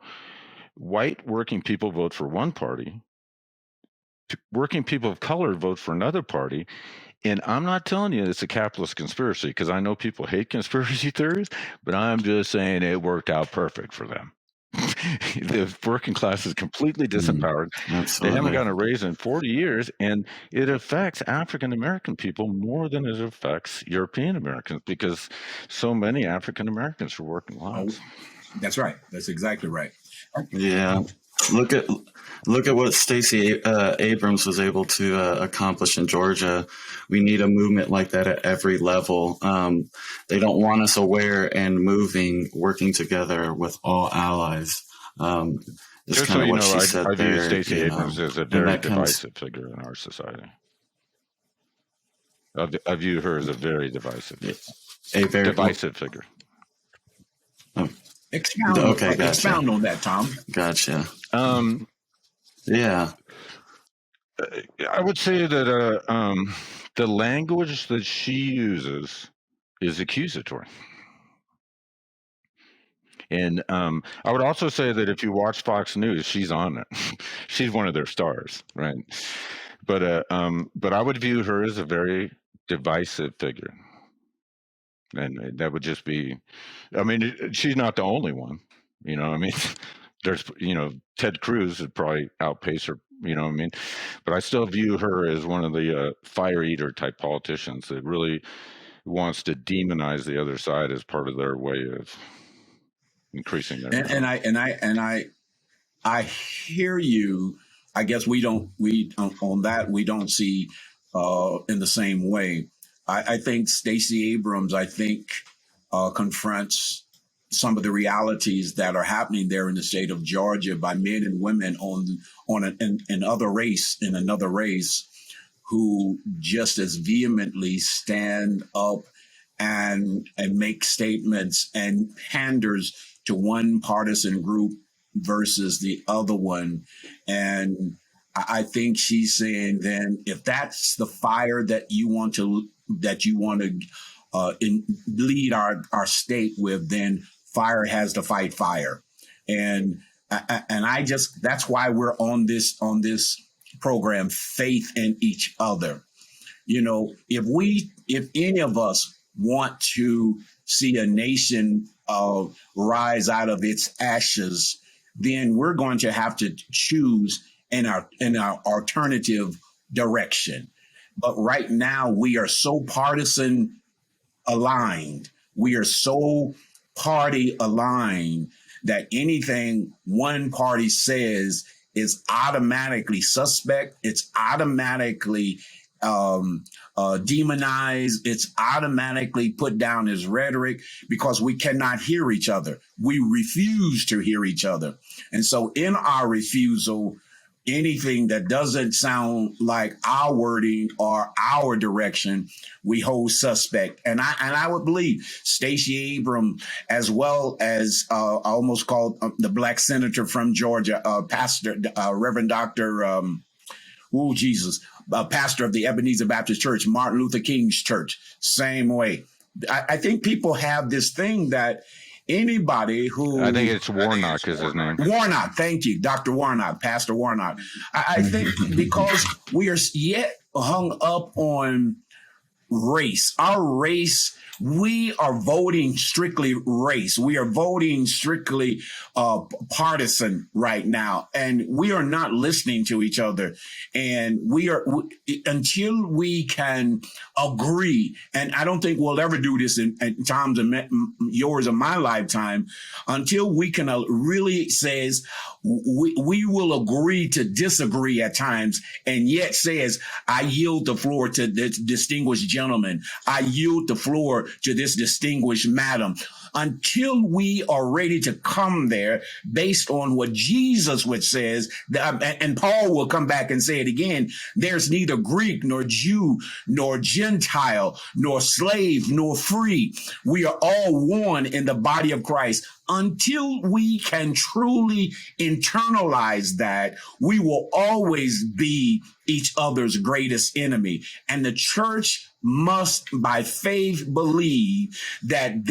white working people vote for one party, working people of color vote for another party. And I'm not telling you it's a capitalist conspiracy, because I know people hate conspiracy theories, but I'm just saying it worked out perfect for them. The working class is completely disempowered. They haven't gotten a raise in 40 years, and it affects African American people more than it affects European Americans, because so many African Americans are working class. That's right. That's exactly right. Yeah. Look at what Stacey Abrams was able to accomplish in Georgia. We need a movement like that at every level. They don't want us aware and moving, working together with all allies. It's Just kind so of you what know, she I said view there. Stacey Abrams as a very that divisive figure in our society. I view her as a very divisive figure. Oh, Expound, okay, gotcha. Expound on that, Tom. Gotcha. Yeah. I would say that the language that she uses is accusatory. And I would also say that if you watch Fox News, she's on it. She's one of their stars, right? But I would view her as a very divisive figure. And that would just be, I mean, she's not the only one, you know. I mean, there's, Ted Cruz would probably outpace her, you know what I mean? But I still view her as one of the fire eater type politicians that really wants to demonize the other side as part of their way of increasing their. I hear you. I guess we don't see in the same way. I think Stacey Abrams, confronts some of the realities that are happening there in the state of Georgia by men and women in another race who just as vehemently stand up and make statements and panders to one partisan group versus the other one. And I think she's saying, then, if that's the fire that you want to lead our state with, then fire has to fight fire. And that's why we're on this program, faith in each other. If any of us want to see a nation rise out of its ashes, then we're going to have to choose in our alternative direction. But right now, we are so partisan aligned. We are so party aligned that anything one party says is automatically suspect. It's automatically demonized. It's automatically put down as rhetoric because we cannot hear each other. We refuse to hear each other. And so in our refusal, anything that doesn't sound like our wording or our direction, we hold suspect. And I would believe Stacey Abrams, as well as I almost called the black senator from Georgia, Pastor Reverend Dr. Pastor of the Ebenezer Baptist Church, Martin Luther King's church, same way. I think people have this thing that anybody who... I think it's Warnock is his name. Warnock, thank you, Dr. Warnock, Pastor Warnock. I think because we are yet hung up on race, our race, we are voting strictly race. We are voting strictly partisan right now, and we are not listening to each other. And until we can agree, and I don't think we'll ever do this in times of yours or my lifetime, until we can really says we will agree to disagree at times, and yet says, I yield the floor to this distinguished gentleman. I yield the floor to this distinguished madam. Until we are ready to come there based on what Jesus would says, and Paul will come back and say it again, there's neither Greek nor Jew nor Gentile nor slave nor free. We are all one in the body of Christ. Until we can truly internalize that, we will always be each other's greatest enemy. And the church must, by faith, believe that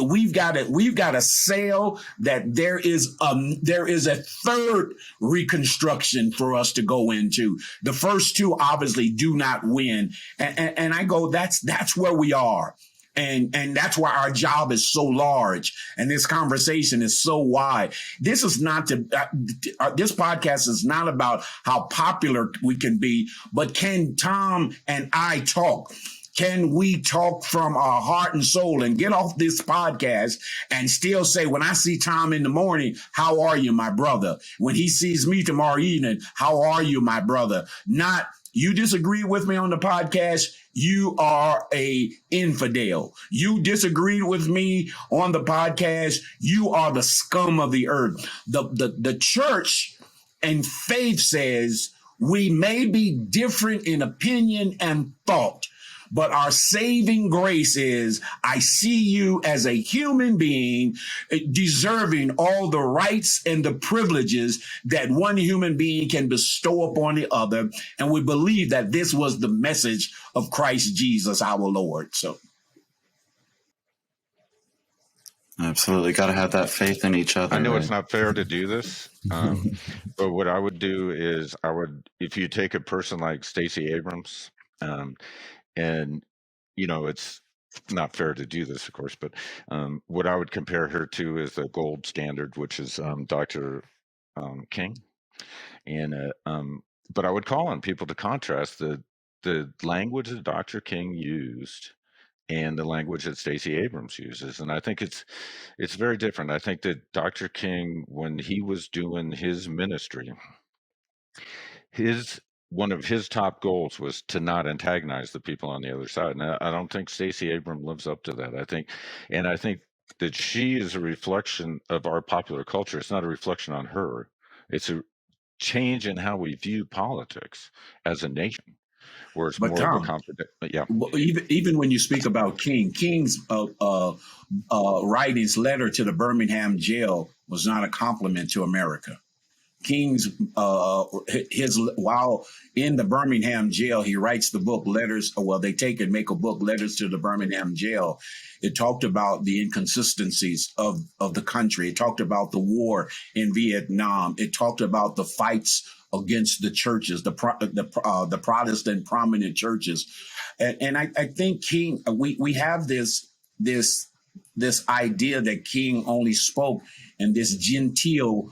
we've got to sail, that there is a third reconstruction for us to go into. The first two obviously do not win, and I go, that's where we are. And that's why our job is so large and this conversation is so wide. This is not this podcast is not about how popular we can be, but can Tom and I talk? Can we talk from our heart and soul and get off this podcast and still say, when I see Tom in the morning, how are you, my brother? When he sees me tomorrow evening, how are you, my brother? Not, you disagree with me on the podcast, you are a infidel. You disagreed with me on the podcast, you are the scum of the earth. The church and faith says we may be different in opinion and thought, but our saving grace is, I see you as a human being deserving all the rights and the privileges that one human being can bestow upon the other. And we believe that this was the message of Christ Jesus, our Lord. So. Absolutely. Got to have that faith in each other. I know it's not fair to do this, but what I would do is if you take a person like Stacey Abrams, and, it's not fair to do this, of course, but what I would compare her to is the gold standard, which is Dr. King. And but I would call on people to contrast the language that Dr. King used and the language that Stacey Abrams uses. And I think it's very different. I think that Dr. King, when he was doing his ministry, one of his top goals was to not antagonize the people on the other side. And I don't think Stacey Abrams lives up to that. I think that she is a reflection of our popular culture. It's not a reflection on her. It's a change in how we view politics as a nation, where it's But more of a Tom, confident. Yeah. even when you speak about King's writings, letter to the Birmingham jail was not a compliment to America. King's while in the Birmingham jail, he writes the book Letters. Well, they take and make a book, Letters to the Birmingham Jail. It talked about the inconsistencies of the country. It talked about the war in Vietnam. It talked about the fights against the churches, the Protestant prominent churches, and I think King. We have this idea that King only spoke in this genteel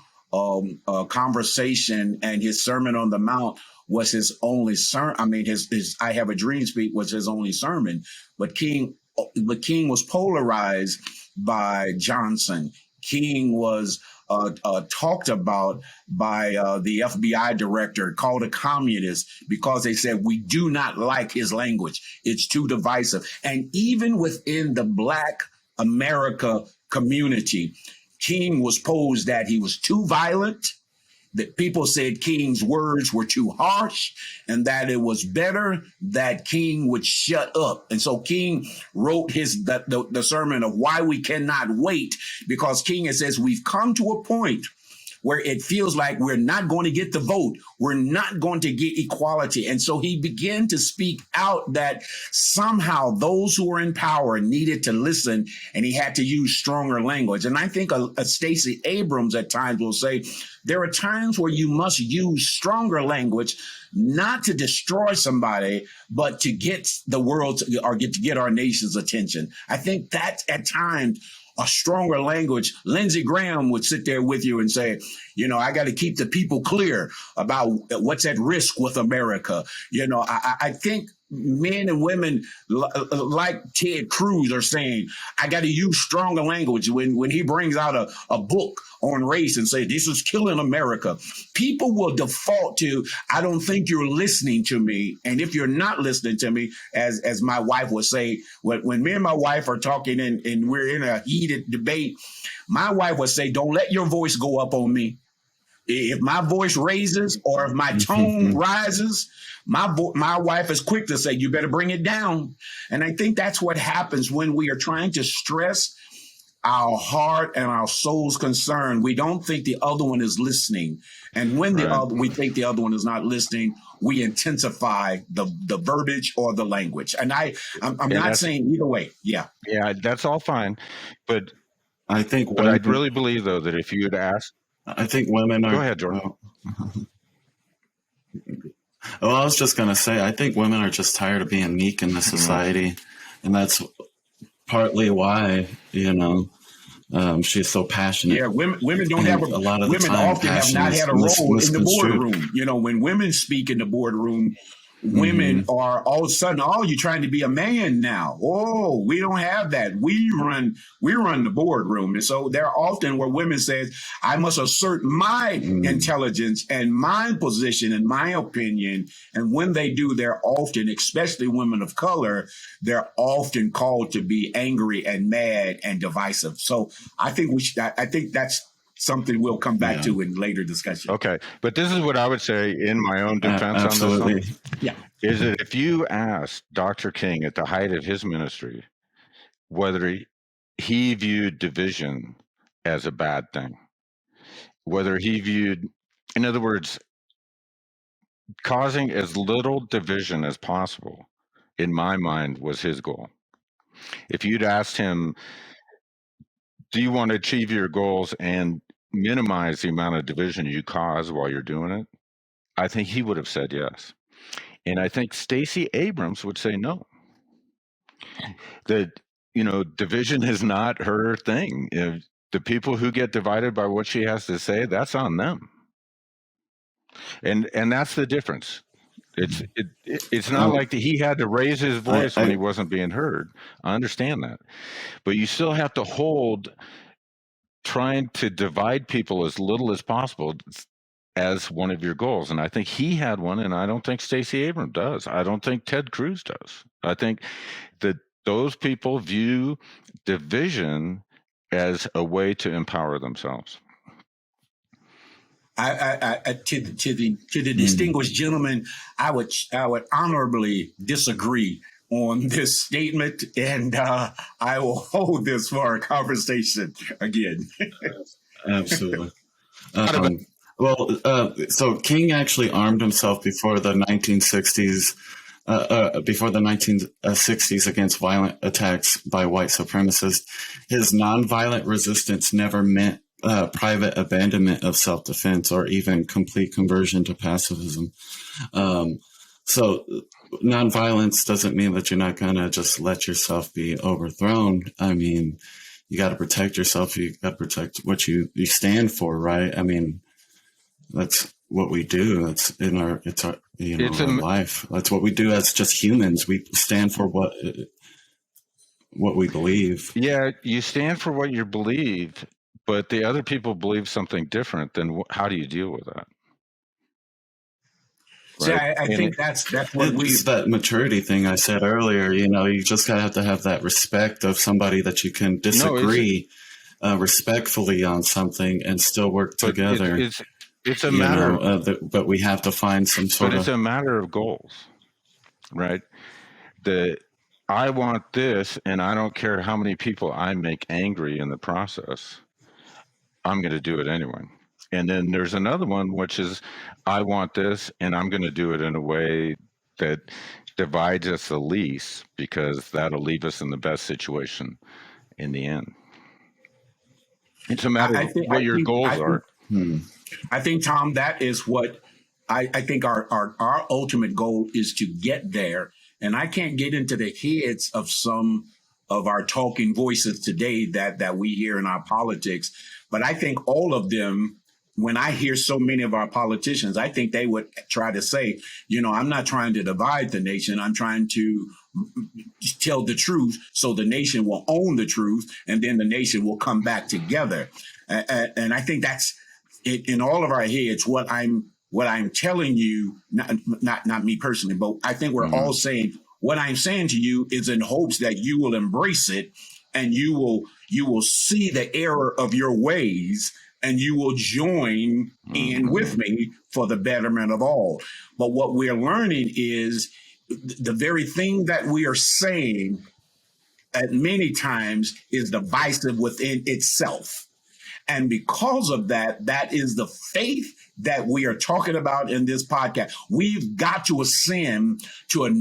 conversation, and his Sermon on the Mount was his only sermon. I mean, his I Have a Dream speech was his only sermon. But King was polarized by Johnson. King was talked about by the FBI director, called a communist, because they said, we do not like his language. It's too divisive. And even within the Black America community, King was posed that he was too violent, that people said King's words were too harsh, and that it was better that King would shut up. And so King wrote the sermon of Why We Cannot Wait, because King says we've come to a point where it feels like we're not going to get the vote. We're not going to get equality. And so he began to speak out that somehow those who were in power needed to listen, and he had to use stronger language. And I think a Stacey Abrams at times will say, there are times where you must use stronger language, not to destroy somebody, but to get the world or get our nation's attention. I think that's at times a stronger language. Lindsey Graham would sit there with you and say, I got to keep the people clear about what's at risk with America. I think men and women like Ted Cruz are saying, I got to use stronger language when he brings out a book on race and say, this is killing America. People will default to, I don't think you're listening to me. And if you're not listening to me, as my wife would say, when me and my wife are talking and we're in a heated debate, my wife would say, don't let your voice go up on me. If my voice raises or if my tone rises, my wife is quick to say, you better bring it down. And I think that's what happens when we are trying to stress our heart and our soul's concern. We don't think the other one is listening. And when we think the other one is not listening, we intensify the verbiage or the language. And I'm not saying either way. Yeah. Yeah, that's all fine. But I think I really believe, though, that if you had asked, I think women are. Go ahead, Jordan. Well, I was just going to say, I think women are just tired of being meek in this society. And that's partly why, she's so passionate. Yeah, women don't have a lot of women the time, often have not had a role in the boardroom. When women speak in the boardroom, women are all of a sudden, you're trying to be a man now. Oh, we don't have that. We run the boardroom. And so there are often where women say, I must assert my intelligence and my position and my opinion. And when they do, they're often, especially women of color, they're often called to be angry and mad and divisive. So I think that's something we'll come back to in later discussion. Okay. But this is what I would say in my own defense absolutely. on this one. Is that if you asked Dr. King at the height of his ministry whether he viewed division as a bad thing, whether he viewed, in other words, causing as little division as possible, in my mind, was his goal. If you'd asked him, do you want to achieve your goals and minimize the amount of division you cause while you're doing it, I think he would have said yes. And I think Stacey Abrams would say no. That, division is not her thing. The people who get divided by what she has to say, that's on them. And that's the difference. It's not like he had to raise his voice when he wasn't being heard. I understand that. But you still have to hold trying to divide people as little as possible as one of your goals. And I think he had one, and I don't think Stacey Abrams does. I don't think Ted Cruz does. I think that those people view division as a way to empower themselves. To the distinguished gentleman, I would honorably disagree on this statement, and I will hold this for our conversation again. Absolutely. So King actually armed himself before the 1960s. Before the 1960s against violent attacks by white supremacists. His nonviolent resistance never meant private abandonment of self-defense or even complete conversion to pacifism. So nonviolence doesn't mean that you're not going to just let yourself be overthrown. I mean, you got to protect yourself. You got to protect what you stand for, right? I mean, that's what we do. It's our life. That's what we do as just humans. We stand for what we believe. Yeah, you stand for what you believe, but the other people believe something different. Then how do you deal with that? Right? So I think that's what it's that maturity thing I said earlier. You just gotta have to have that respect of somebody that you can disagree respectfully on something and still work together. It's a matter but we have to find some sort of... But it's a matter of goals, right? I want this, and I don't care how many people I make angry in the process. I'm going to do it anyway. And then there's another one, which is I want this, and I'm going to do it in a way that divides us the least, because that'll leave us in the best situation in the end. It's a matter of what your goals are. I think, Tom, that is what I think our ultimate goal is, to get there. And I can't get into the heads of some of our talking voices today that we hear in our politics. But I think all of them, when I hear so many of our politicians, I think they would try to say, I'm not trying to divide the nation. I'm trying to tell the truth so the nation will own the truth, and then the nation will come back together. And I think that's in all of our heads what I'm telling you, not me personally, but I think we're all saying what I'm saying to you is in hopes that you will embrace it, and you will see the error of your ways, and you will join in with me for the betterment of all. But what we're learning is the very thing that we are saying at many times is divisive within itself. And because of that, that is the faith that we are talking about in this podcast. We've got to ascend to a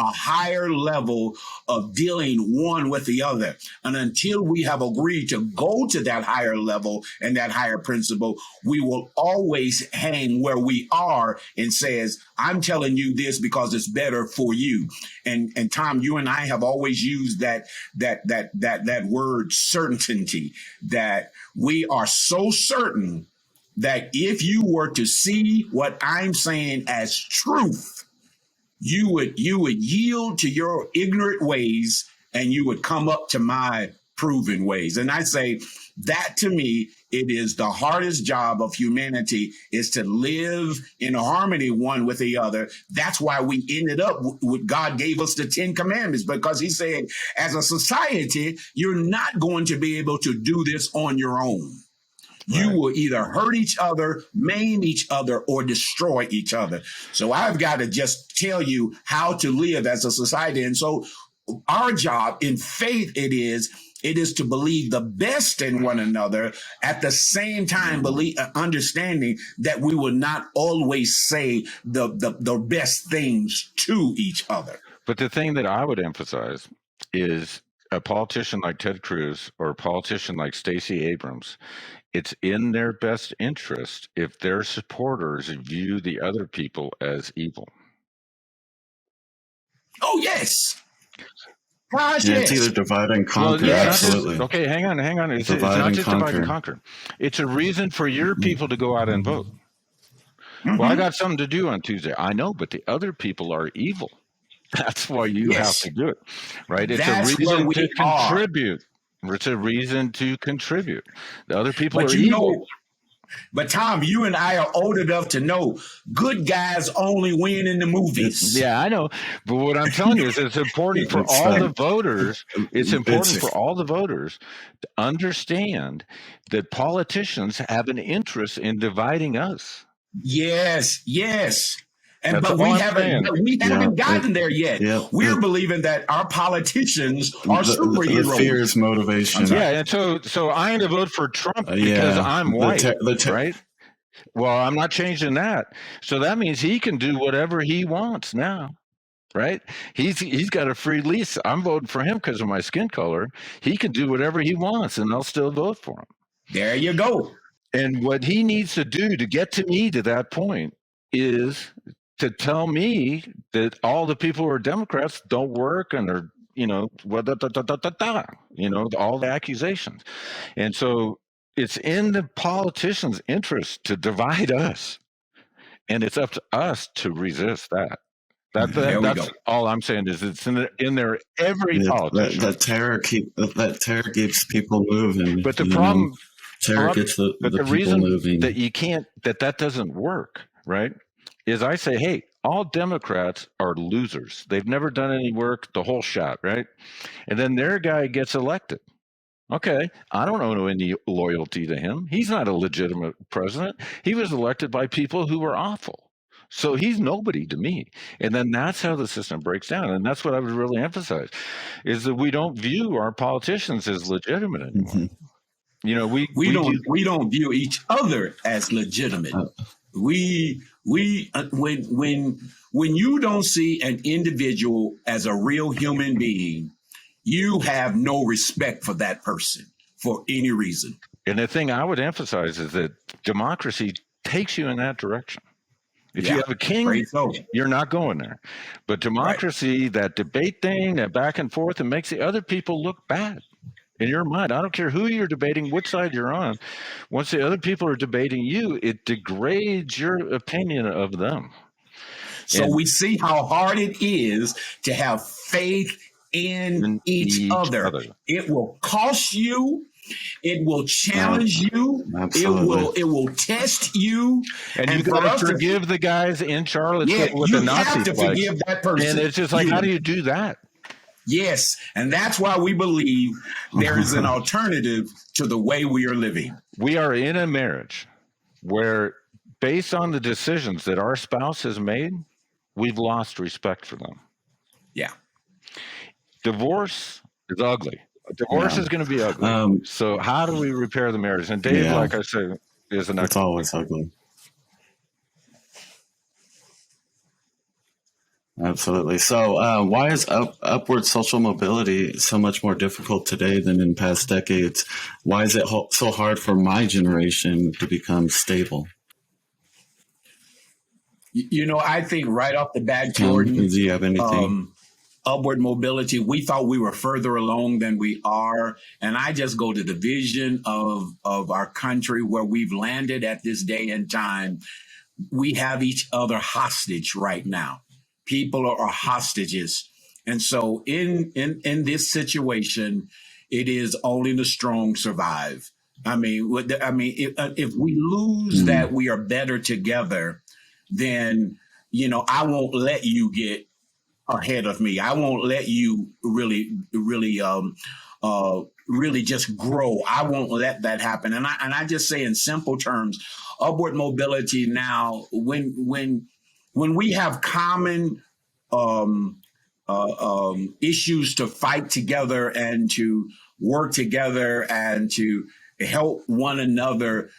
higher level of dealing one with the other. And until we have agreed to go to that higher level and that higher principle, we will always hang where we are and says, I'm telling you this because it's better for you. And Tom, you and I have always used that word certainty, that we are so certain that if you were to see what I'm saying as truth, you would yield to your ignorant ways, and you would come up to my proven ways. And I say that, to me, it is the hardest job of humanity, is to live in harmony one with the other. That's why we ended up with God gave us the 10 Commandments, because he said, as a society, you're not going to be able to do this on your own. You will either hurt each other, maim each other, or destroy each other. So I've got to just tell you how to live as a society. And so our job in faith, it is to believe the best in one another, at the same time understanding that we will not always say the best things to each other. But the thing that I would emphasize is a politician like Ted Cruz or a politician like Stacey Abrams, it's in their best interest if their supporters view the other people as evil. Oh, yes. Gosh, Yeah, it's either yes. divide and Well, conquer. it's not just Absolutely. okay. Hang on. It's Divide not and just divide and conquer. conquer. It's a reason for your people to go out and vote. Well, I Hmm. got something to do on Tuesday. I know, but the other people are evil. That's why you have Yes. to do it, right? It's a That's where reason to we are. contribute. It's a reason to contribute. The other people But are you evil. know, but Tom, you and I are old enough to know good guys only win in the movies. Yeah, I know. But what I'm telling you is it's important for It's all the voters. It's it's important for all the voters to understand that politicians have an interest in dividing us. Yes, yes. And That's but all we I'm haven't saying. but we yeah, haven't gotten there yet. yeah. We're believing that our politicians are The fear superheroes. is I'm motivation. sorry. Yeah, and so I'm going to vote for Trump because Yeah, I'm white, the right? Well, I'm not changing that. So that means he can do whatever he wants now, right? He's got a free lease. I'm voting for him because of my skin color. He can do whatever he wants, and I'll still vote for him. There you go. And what he needs to do to get to me to that point is to tell me that all the people who are Democrats don't work and are, all the accusations. And so it's in the politicians' interest to divide us, and it's up to us to resist that. There we go. That's all I'm saying is it's in there every politician. that terror keeps people moving. But the problem, terror gets the people reason moving. that you can't that doesn't work, right? Is I say, hey, all Democrats are losers. They've never done any work, the whole shot, right? And then their guy gets elected. Okay, I don't owe any loyalty to him. He's not a legitimate president. He was elected by people who were awful. So he's nobody to me. And then that's how the system breaks down. And that's what I would really emphasize is that we don't view our politicians as legitimate anymore. Mm-hmm. We don't view each other as legitimate. When you don't see an individual as a real human being, you have no respect for that person for any reason. And the thing I would emphasize is that democracy takes you in that direction. If you have a king, you're not going there. But democracy, right, that debate thing, that back and forth, it makes the other people look bad in your mind. I don't care who you're debating, which side you're on. Once the other people are debating you, it degrades your opinion of them. So we see how hard it is to have faith in each other. It will cost you. It will challenge you. Absolutely. It will test you. And you got to forgive the guys in Charlottesville with the Nazi flags. You have to forgive that person. And it's just like, how do you do that? Yes, and that's why we believe there is an alternative to the way we are living. We are in a marriage where, based on the decisions that our spouse has made, we've lost respect for them. Yeah. Divorce is ugly. Divorce is going to be ugly. So how do we repair the marriage? And Dave, like I said, is an It's always ugly. Absolutely. So why is upward social mobility so much more difficult today than in past decades? Why is it so hard for my generation to become stable? I think right off the bat, Jordan, do you have anything? Upward mobility, we thought we were further along than we are. And I just go to the vision of our country where we've landed at this day and time. We have each other hostage right now. People are hostages. And so in this situation, it is only the strong survive. If we lose that we are better together, then, I won't let you get ahead of me. I won't let you really just grow. I won't let that happen. And I just say in simple terms, upward mobility now, when we have common issues to fight together and to work together and to help one another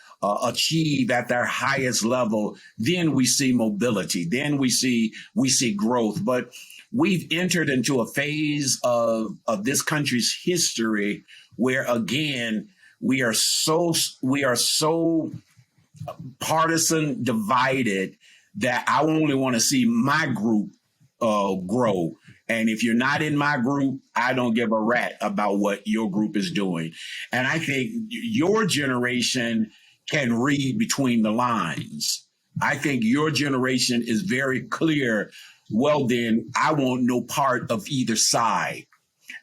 achieve at their highest level, then we see mobility. Then we see growth. But we've entered into a phase of this country's history where, again, we are so partisan divided that I only want to see my group grow. And if you're not in my group, I don't give a rat about what your group is doing. And I think your generation can read between the lines. I think your generation is very clear. Well, then I want no part of either side.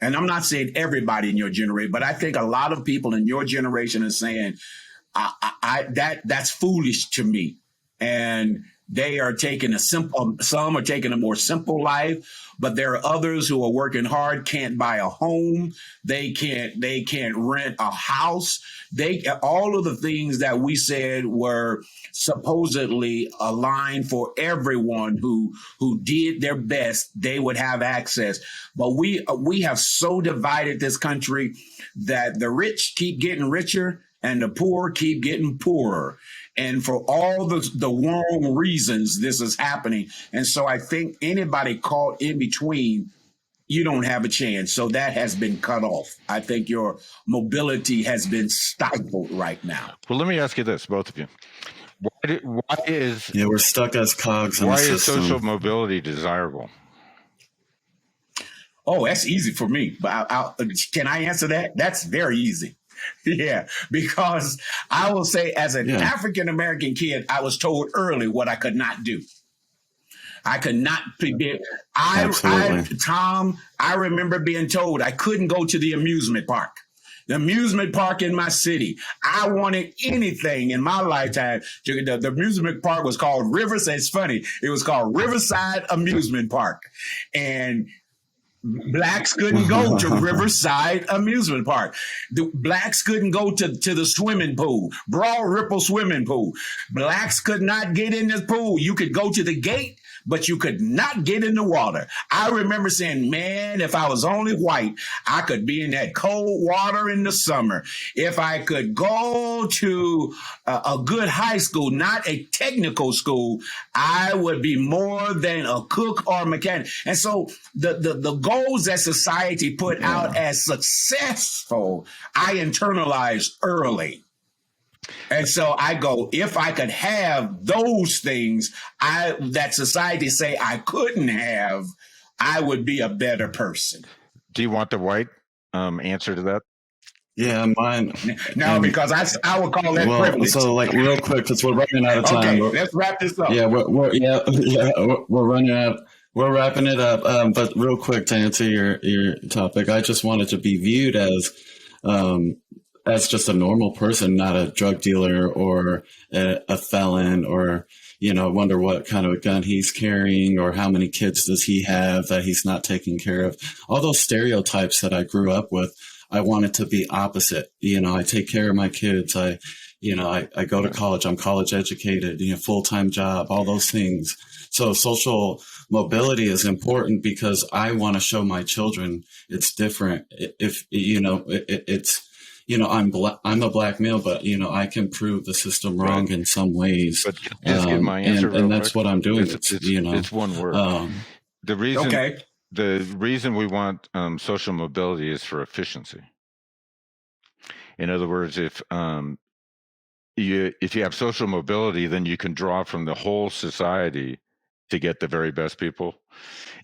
And I'm not saying everybody in your generation, but I think a lot of people in your generation are saying, that's foolish to me. And they are taking some are taking a more simple life, but there are others who are working hard, can't buy a home. They can't rent a house. All of the things that we said were supposedly aligned for everyone who did their best, they would have access. But we have so divided this country that the rich keep getting richer and the poor keep getting poorer. And for all the wrong reasons this is happening. And so I think anybody caught in between, you don't have a chance. So that has been cut off. I think your mobility has been stifled right now. Well, let me ask you this, both of you. Why is we're stuck as cogs in the system. Why is social mobility desirable? Oh, that's easy for me. But can I answer that? That's very easy. Yeah, because I will say as an African-American kid, I was told early what I could not do. I could not predict. Tom, I remember being told I couldn't go to the amusement park. The amusement park in my city. I wanted anything in my lifetime. The amusement park was called Riverside. It's funny. It was called Riverside Amusement Park. And blacks couldn't go to Riverside Amusement Park. The blacks couldn't go to the swimming pool, Broad Ripple swimming pool. Blacks could not get in the pool. You could go to the gate, but you could not get in the water. I remember saying, man, if I was only white, I could be in that cold water in the summer. If I could go to a good high school, not a technical school, I would be more than a cook or a mechanic. And so the goals that society put out as successful, I internalized early. And so I go, if I could have those things that society say I couldn't have, I would be a better person. Do you want the white answer to that? Yeah, mine. No, because I would call that privilege. So, like, real quick, because we're running out of time. Okay, let's wrap this up. Yeah, we're running out. We're wrapping it up. But real quick, to answer your topic, I just wanted to be viewed as just a normal person, not a drug dealer or a felon, or, wonder what kind of a gun he's carrying or how many kids does he have that he's not taking care of. All those stereotypes that I grew up with, I wanted to be opposite. I take care of my kids. I go to college. I'm college educated, full-time job, all those things. So social mobility is important because I want to show my children it's different. If, it's, I'm a black male, but, I can prove the system wrong in some ways. But just give my answer and that's what I'm doing. It's one word. The reason we want social mobility is for efficiency. In other words, if you have social mobility, then you can draw from the whole society to get the very best people.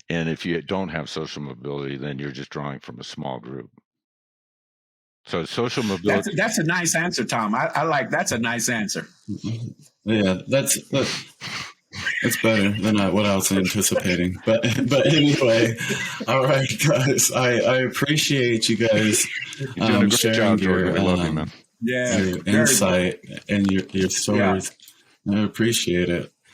And if you don't have social mobility, then you're just drawing from a small group. So social mobility. That's a nice answer, Tom. I like that's a nice answer. Yeah, that's better than what I was anticipating. But anyway, all right, guys. I appreciate you guys sharing your insight and your stories. Yeah. I appreciate it.